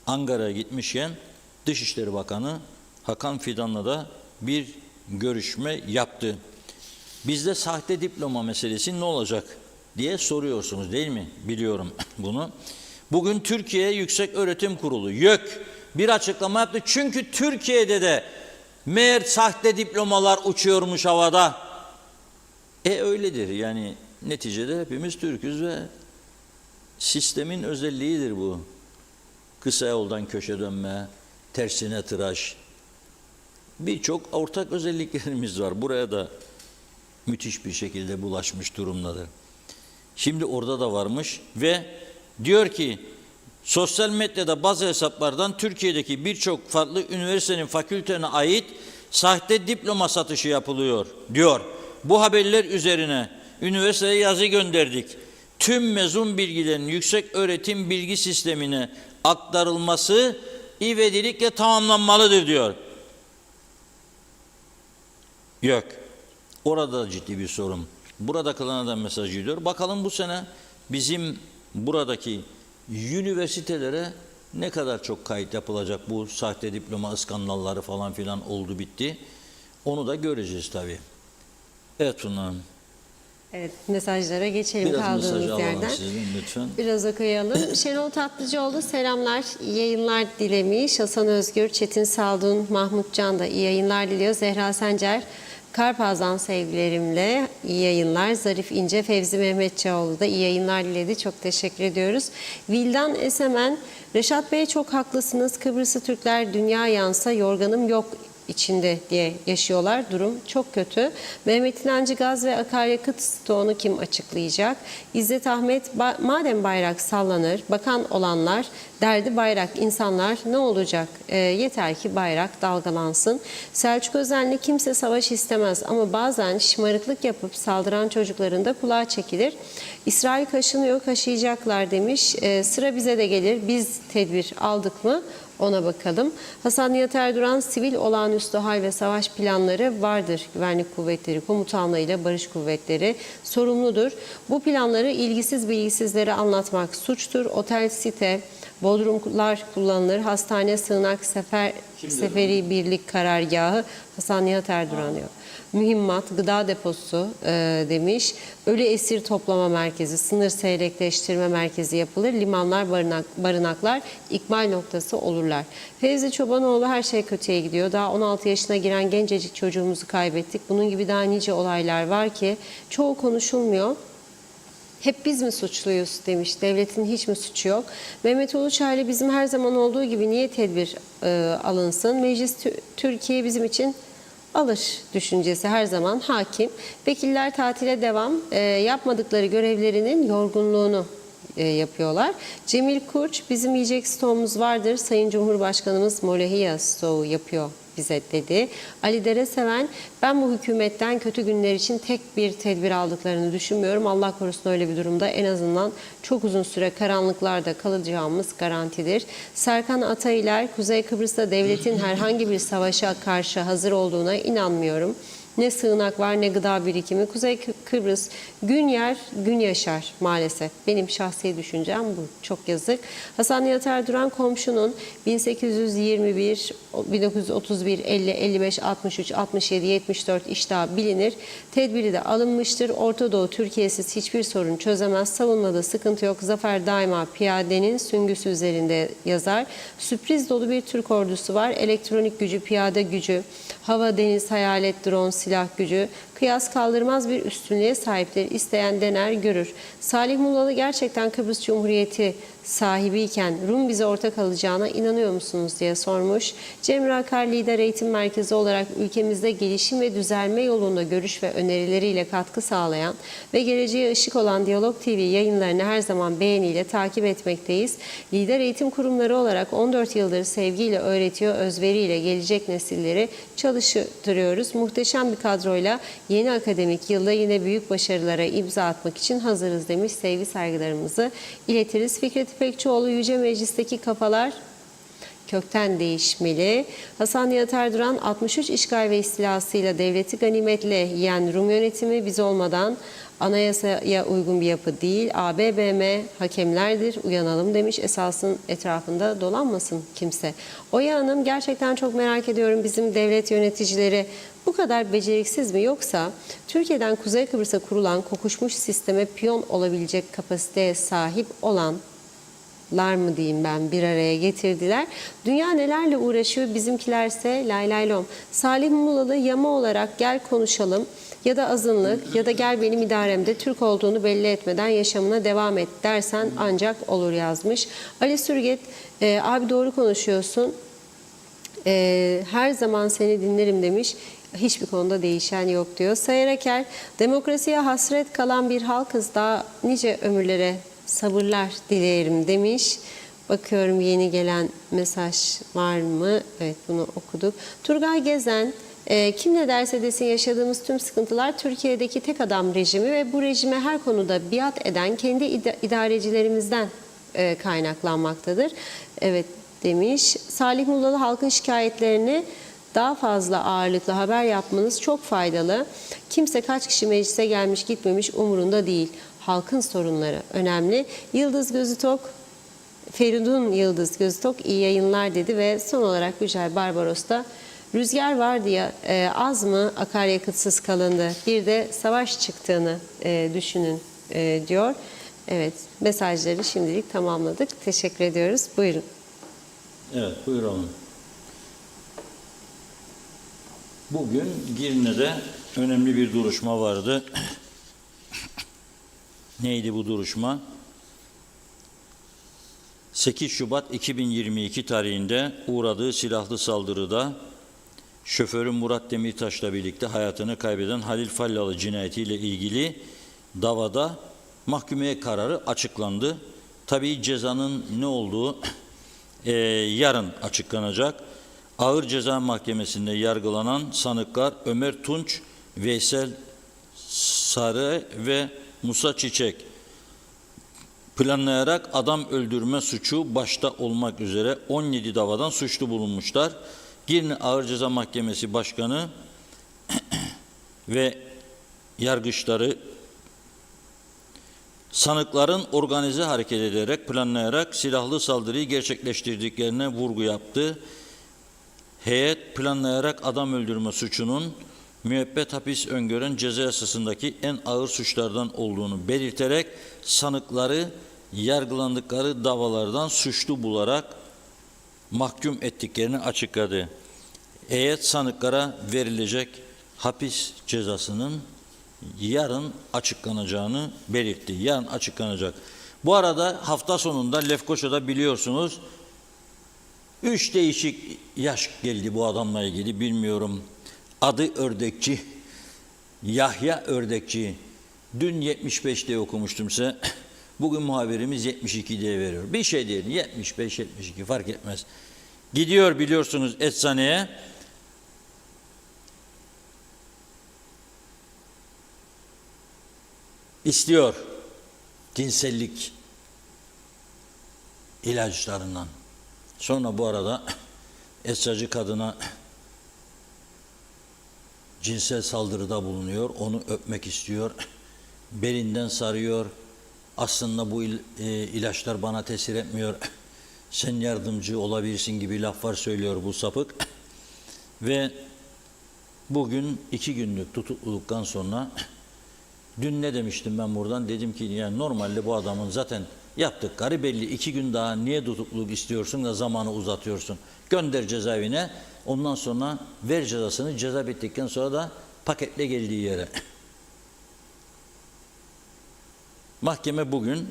Ankara'ya gitmişken Dışişleri Bakanı Hakan Fidan'la da bir görüşme yaptı. Bizde sahte diploma meselesi ne olacak diye soruyorsunuz değil mi? Biliyorum bunu. Bugün Türkiye Yüksek Öğretim Kurulu YÖK bir açıklama yaptı. Çünkü Türkiye'de de meğer sahte diplomalar uçuyormuş havada. Öyledir yani neticede hepimiz Türk'üz ve sistemin özelliğidir bu. Kısa yoldan köşe dönme, tersine tıraş. Birçok ortak özelliklerimiz var. Buraya da müthiş bir şekilde bulaşmış durumdadır. Şimdi orada da varmış ve diyor ki sosyal medyada bazı hesaplardan Türkiye'deki birçok farklı üniversitenin fakültelerine ait sahte diploma satışı yapılıyor diyor. Bu haberler üzerine üniversiteye yazı gönderdik. Tüm mezun bilgilerin yüksek öğretim bilgi sistemine aktarılması ivedilikle tamamlanmalıdır diyor. Yok. Orada da ciddi bir sorun. Burada kılana da mesaj gidiyor. Bakalım bu sene bizim buradaki üniversitelere ne kadar çok kayıt yapılacak, bu sahte diploma skandalları falan filan oldu bitti. Onu da göreceğiz tabii. Evet Funda Hanım. Evet, mesajlara geçelim Biraz kaldığımız mesaj alalım yerden. sizden lütfen. Biraz okuyalım. Şenol Tatlıcıoğlu selamlar, iyi yayınlar dilemiş. Hasan Özgür, Çetin Saldun, Mahmut Can da iyi yayınlar diliyor. Zehra Sencer, Karpaz'dan sevgilerimle iyi yayınlar. Zarif İnce, Fevzi Mehmetçioğlu da iyi yayınlar diledi. Çok teşekkür ediyoruz. Vildan Esemen, Reşat Bey çok haklısınız. Kıbrıslı Türkler dünya yansa yorganım yok içinde diye yaşıyorlar. Durum çok kötü. Mehmet İnancı gaz ve akaryakıt stoğunu kim açıklayacak? İzzet Ahmet, madem bayrak sallanır, bakan olanlar derdi bayrak, insanlar ne olacak? Yeter ki bayrak dalgalansın. Selçuk Özenli, kimse savaş istemez ama bazen şımarıklık yapıp saldıran çocukların da kulağı çekilir. İsrail kaşınıyor, kaşıyacaklar demiş. Sıra bize de gelir. Biz tedbir aldık mı? Ona bakalım. Hasan Nihat Erduran, sivil olağanüstü hal ve savaş planları vardır. Güvenlik kuvvetleri komutanlığıyla barış kuvvetleri sorumludur. Bu planları ilgisiz bilgisizlere anlatmak suçtur. Otel, site, bodrumlar kullanılır. Hastane, sığınak, seferi birlik karargahı. Hasan Nihat Erduran diyor. Mühimmat, gıda deposu demiş. Ölü esir toplama merkezi, sınır seyrekleştirme merkezi yapılır. Limanlar, barınaklar ikmal noktası olurlar. Fevzi Çobanoğlu, her şey kötüye gidiyor. Daha 16 yaşına giren gencecik çocuğumuzu kaybettik. Bunun gibi daha nice olaylar var ki çoğu konuşulmuyor. Hep biz mi suçluyuz demiş. Devletin hiç mi suçu yok? Mehmet Uluçaylı, bizim her zaman olduğu gibi niye tedbir alınsın? Meclis Türkiye bizim için alır düşüncesi her zaman hakim. Vekiller tatile devam, yapmadıkları görevlerinin yorgunluğunu yapıyorlar. Cemil Kurç, bizim yiyecek stoğumuz vardır. Sayın Cumhurbaşkanımız Molehiya stoğu yapıyor bize dedi. Ali Dereseven, ben bu hükümetten kötü günler için tek bir tedbir aldıklarını düşünmüyorum. Allah korusun öyle bir durumda en azından çok uzun süre karanlıklarda kalacağımız garantidir. Serkan Ataylar, Kuzey Kıbrıs'ta devletin herhangi bir savaşa karşı hazır olduğuna inanmıyorum. Ne sığınak var ne gıda birikimi. Kuzey Kıbrıs gün yer gün yaşar maalesef. Benim şahsi düşüncem bu. Çok yazık. Hasan Nihat Erduran, komşunun 1821, 1931, 50, 55, 63, 67, 74 iştahı bilinir. Tedbiri de alınmıştır. Orta Doğu Türkiye'siz hiçbir sorun çözemez. Savunmada sıkıntı yok. Zafer daima piyadenin süngüsü üzerinde yazar. Sürpriz dolu bir Türk ordusu var. Elektronik gücü, piyade gücü, hava, deniz, hayalet, drone, silah gücü, kıyas kaldırmaz bir üstünlüğe sahiptir. İsteyen dener, görür. Salih Mullalı, gerçekten Kıbrıs Cumhuriyeti sahibiyken Rum bize ortak alacağına inanıyor musunuz diye sormuş. Cemre Akar, Lider Eğitim Merkezi olarak ülkemizde gelişim ve düzelme yolunda görüş ve önerileriyle katkı sağlayan ve geleceğe ışık olan Diyalog TV yayınlarını her zaman beğeniyle takip etmekteyiz. Lider eğitim kurumları olarak 14 yıldır sevgiyle öğretiyor, özveriyle gelecek nesilleri çalıştırıyoruz. Muhteşem bir kadroyla yeni akademik yılda yine büyük başarılara imza atmak için hazırız demiş. Sevgi saygılarımızı iletiriz. Fikret İpekçioğlu, Yüce Meclis'teki kafalar kökten değişmeli. Hasan Nihat Erduran, 63 işgal ve istilasıyla devleti ganimetle yiyen Rum yönetimi biz olmadan anayasaya uygun bir yapı değil. ABBM hakemlerdir, uyanalım demiş. Esasın etrafında dolanmasın kimse. Oya Hanım, gerçekten çok merak ediyorum, bizim devlet yöneticileri bu kadar beceriksiz mi, yoksa Türkiye'den Kuzey Kıbrıs'a kurulan kokuşmuş sisteme piyon olabilecek kapasiteye sahip olanlar mı diyeyim ben bir araya getirdiler. Dünya nelerle uğraşıyor, bizimkilerse lay lay lom. Salih Mullalı, yama olarak gel konuşalım ya da azınlık ya da gel benim idaremde Türk olduğunu belli etmeden yaşamına devam et dersen ancak olur yazmış. Ali Sürget, abi doğru konuşuyorsun. Her zaman seni dinlerim demiş. Hiçbir konuda değişen yok diyor. Sayar Eker, demokrasiye hasret kalan bir halkız, daha nice ömürlere sabırlar dilerim demiş. Bakıyorum yeni gelen mesaj var mı? Evet, bunu okuduk. Turgay Gezen, kim ne derse desin yaşadığımız tüm sıkıntılar Türkiye'deki tek adam rejimi ve bu rejime her konuda biat eden kendi idarecilerimizden kaynaklanmaktadır. Evet, demiş. Salih Mullalı, halkın şikayetlerini daha fazla ağırlıklı haber yapmanız çok faydalı. Kimse kaç kişi meclise gelmiş gitmemiş umurunda değil. Halkın sorunları önemli. Yıldız Gözütok, Feridun Yıldız Gözütok iyi yayınlar dedi ve son olarak Yücel Barbaros da rüzgar var diye az mı akaryakıtsız kalındı? Bir de savaş çıktığını düşünün diyor. Evet, mesajları şimdilik tamamladık. Teşekkür ediyoruz. Buyurun. Evet, buyurun. Bugün Girne'de önemli bir duruşma vardı. Neydi bu duruşma? 8 Şubat 2022 tarihinde uğradığı silahlı saldırıda şoförü Murat Demirtaş'la birlikte hayatını kaybeden Halil Fallalı cinayetiyle ilgili davada mahkemeye kararı açıklandı. Tabii cezanın ne olduğu yarın açıklanacak. Ağır Ceza Mahkemesi'nde yargılanan sanıklar Ömer Tunç, Veysel Sarı ve Musa Çiçek planlayarak adam öldürme suçu başta olmak üzere 17 davadan suçlu bulunmuşlar. Girne Ağır Ceza Mahkemesi Başkanı ve yargıçları sanıkların organize hareket ederek, planlayarak silahlı saldırıyı gerçekleştirdiklerine vurgu yaptı. Heyet planlayarak adam öldürme suçunun müebbet hapis öngören ceza yasasındaki en ağır suçlardan olduğunu belirterek sanıkları yargılandıkları davalardan suçlu bularak mahkum ettiklerini açıkladı. Heyet sanıklara verilecek hapis cezasının yarın açıklanacağını belirtti. Yarın açıklanacak. Bu arada hafta sonunda Lefkoşa'da biliyorsunuz 3 değişik yaş geldi bu adamla ilgili, bilmiyorum. Adı Ördekçi, Yahya Ördekçi. Dün 75 diye okumuştum size. Bugün muhabirimiz 72 diye veriyor. Bir şey değil, 75-72 fark etmez. Gidiyor biliyorsunuz eczaneye. İstiyor cinsellik ilaçlarından. Sonra bu arada eczacı kadına cinsel saldırıda bulunuyor. Onu öpmek istiyor. Belinden sarıyor. Aslında bu ilaçlar bana tesir etmiyor. Sen yardımcı olabilirsin gibi laflar söylüyor bu sapık. Ve bugün 2 günlük tutukluluktan sonra dün ne demiştim ben buradan? Dedim ki yani normalde bu adamın zaten yaptıkları belli. 2 gün daha niye tutukluluk istiyorsun da zamanı uzatıyorsun? Gönder cezaevine. Ondan sonra ver cezasını. Ceza bittikten sonra da paketle geldiği yere. Mahkeme bugün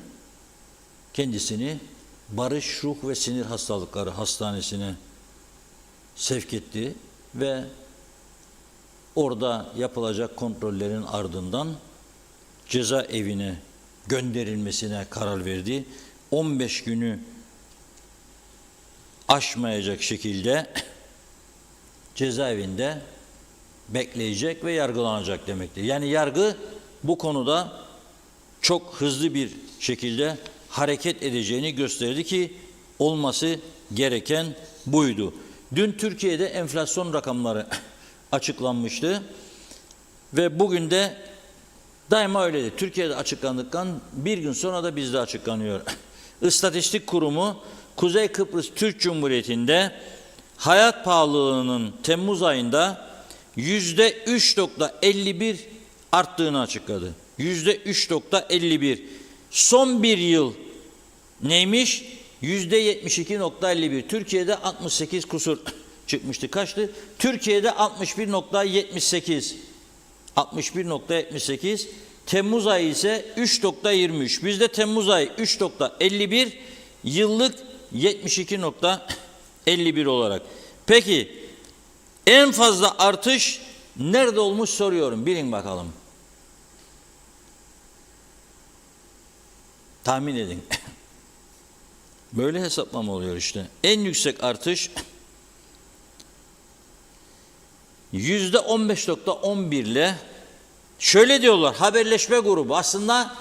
kendisini Barış Ruh ve Sinir Hastalıkları Hastanesi'ne sevk etti ve orada yapılacak kontrollerin ardından cezaevine gönderilmesine karar verdi. 15 günü aşmayacak şekilde cezaevinde bekleyecek ve yargılanacak demektir. Yani yargı bu konuda çok hızlı bir şekilde hareket edeceğini gösterdi ki olması gereken buydu. Dün Türkiye'de enflasyon rakamları açıklanmıştı ve bugün de daima öyledir. Türkiye'de açıklandıktan bir gün sonra da bizde açıklanıyor. İstatistik Kurumu Kuzey Kıbrıs Türk Cumhuriyeti'nde hayat pahalılığının Temmuz ayında %3.51 arttığını açıkladı. %3.51. Son bir yıl neymiş? %72.51. Türkiye'de 68 kusur çıkmıştı. Kaçtı? Türkiye'de 61.78. 61.78. Temmuz ayı ise 3.23. Bizde Temmuz ayı 3.51, yıllık 72.51 olarak. Peki en fazla artış nerede olmuş soruyorum. Bilin bakalım. Tahmin edin. Böyle hesaplama oluyor işte. En yüksek artış %15.11 ile şöyle diyorlar, haberleşme grubu. Aslında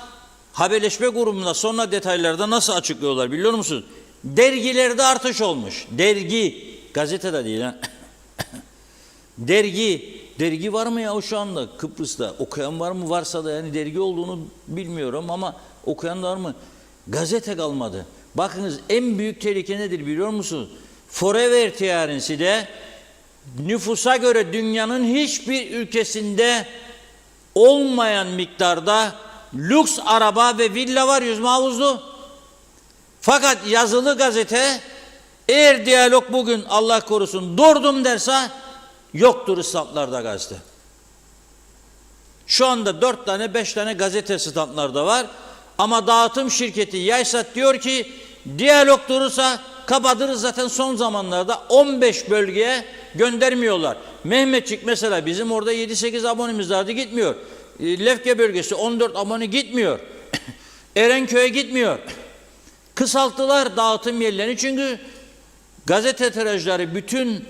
haberleşme grubunda sonra detaylarda nasıl açıklıyorlar biliyor musunuz? Dergilerde artış olmuş. Dergi, gazetede değil ha. Dergi var mı ya şu anda Kıbrıs'ta? Okuyan var mı? Varsa da yani dergi olduğunu bilmiyorum ama okuyan var mı? Gazete kalmadı. Bakınız en büyük tehlike nedir biliyor musunuz? Forever tiyarinsi de nüfusa göre dünyanın hiçbir ülkesinde olmayan miktarda lüks araba ve villa var, yüzme havuzlu. Fakat yazılı gazete, eğer Diyalog bugün Allah korusun durdum derse yoktur standlarda gazete. Şu anda 4 tane 5 tane gazete standlarda var ama dağıtım şirketi Yaysat diyor ki Diyalog durursa kapatırız. Zaten son zamanlarda 15 bölgeye göndermiyorlar. Mehmetçik mesela bizim orada 7-8 abonemiz vardı, gitmiyor. Lefke bölgesi 14 abone gitmiyor. Erenköy'e gitmiyor. Kısalttılar dağıtım yerlerini çünkü gazete tirajları bütün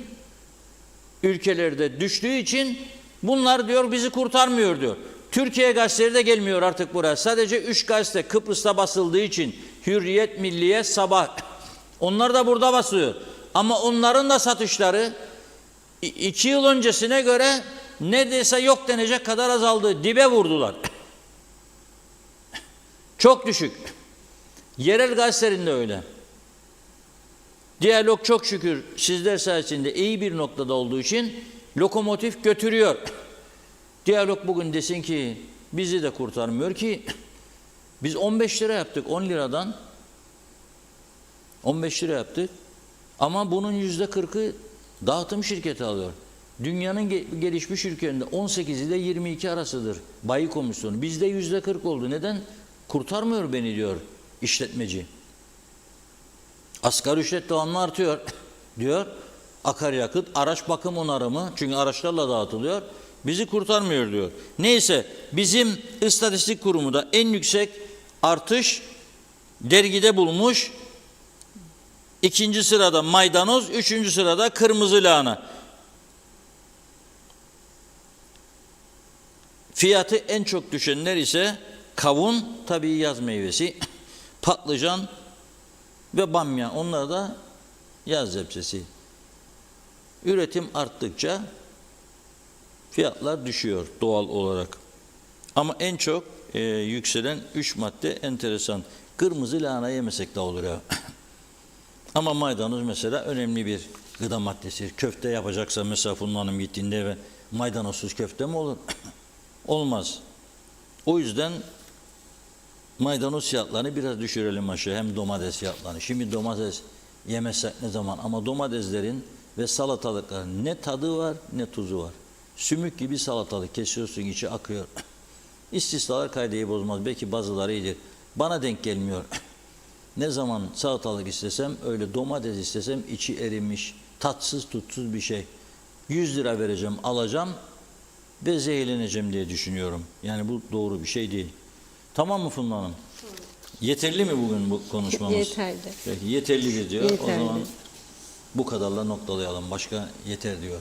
ülkelerde düştüğü için bunlar diyor bizi kurtarmıyor diyor. Türkiye gazeteleri de gelmiyor artık buraya. Sadece 3 gazete Kıbrıs'ta basıldığı için Hürriyet, Milliye, Sabah. Onlar da burada basılıyor. Ama onların da satışları 2 yıl öncesine göre neredeyse yok denecek kadar azaldı. Dibe vurdular. Çok düşük. Yerel gazetelerinde öyle. Diyalog çok şükür sizler sayesinde iyi bir noktada olduğu için lokomotif götürüyor. Diyalog bugün desin ki bizi de kurtarmıyor ki biz 15 lira yaptık 10 liradan 15 lira yaptık ama bunun %40'ı dağıtım şirketi alıyor. Dünyanın gelişmiş ülkelerinde 18 ile 22 arasıdır bayi komisyonu. Bizde %40 oldu. Neden? Kurtarmıyor beni diyor işletmeci. Asgari ücret devamlı artıyor diyor. Akaryakıt, araç bakım onarımı çünkü araçlarla dağıtılıyor. Bizi kurtarmıyor diyor. Neyse bizim istatistik kurumu da en yüksek artış dergide bulmuş. 2. sırada maydanoz, 3. sırada kırmızı lahana. Fiyatı en çok düşenler ise kavun, tabii yaz meyvesi, patlıcan ve bamya. Onlar da yaz sebzesi. Üretim arttıkça fiyatlar düşüyor doğal olarak. Ama en çok yükselen 3 madde enteresan. Kırmızı lahana yemesek de olur ya. Ama maydanoz mesela önemli bir gıda maddesi. Köfte yapacaksa mesela Funda Hanım gittiğinde ve maydanozsuz köfte mi olur? Olmaz. O yüzden maydanoz fiyatlarını biraz düşürelim aşağı. Hem domates fiyatlarını. Şimdi domates yemezsek ne zaman? Ama domateslerin ve salatalıkların ne tadı var ne tuzu var. Sümük gibi salatalık kesiyorsun, içi akıyor. İstisnalar kaideyi bozmaz. Belki bazıları iyidir. Bana denk gelmiyor. Ne zaman salatalık istesem, öyle domates istesem içi erimiş, tatsız tutsuz bir şey. 100 lira vereceğim, alacağım ve zehirleneceğim diye düşünüyorum. Yani bu doğru bir şey değil. Tamam mı Funda Hanım? Yeterli mi bugün bu konuşmamız? Yeterli. Peki, yeterli diyor. Yeterli. O zaman bu kadarla noktalayalım. Başka yeter diyor.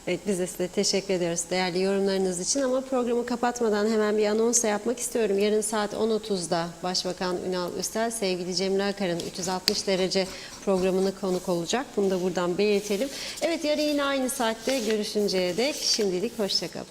Evet, biz de size teşekkür ediyoruz değerli yorumlarınız için ama programı kapatmadan hemen bir anons da yapmak istiyorum. Yarın saat 10.30'da Başbakan Ünal Üstel sevgili Cemil Akar'ın 360 derece programını konuk olacak. Bunu da buradan belirtelim. Evet, yarın yine aynı saatte görüşünceye dek şimdilik hoşça kalın.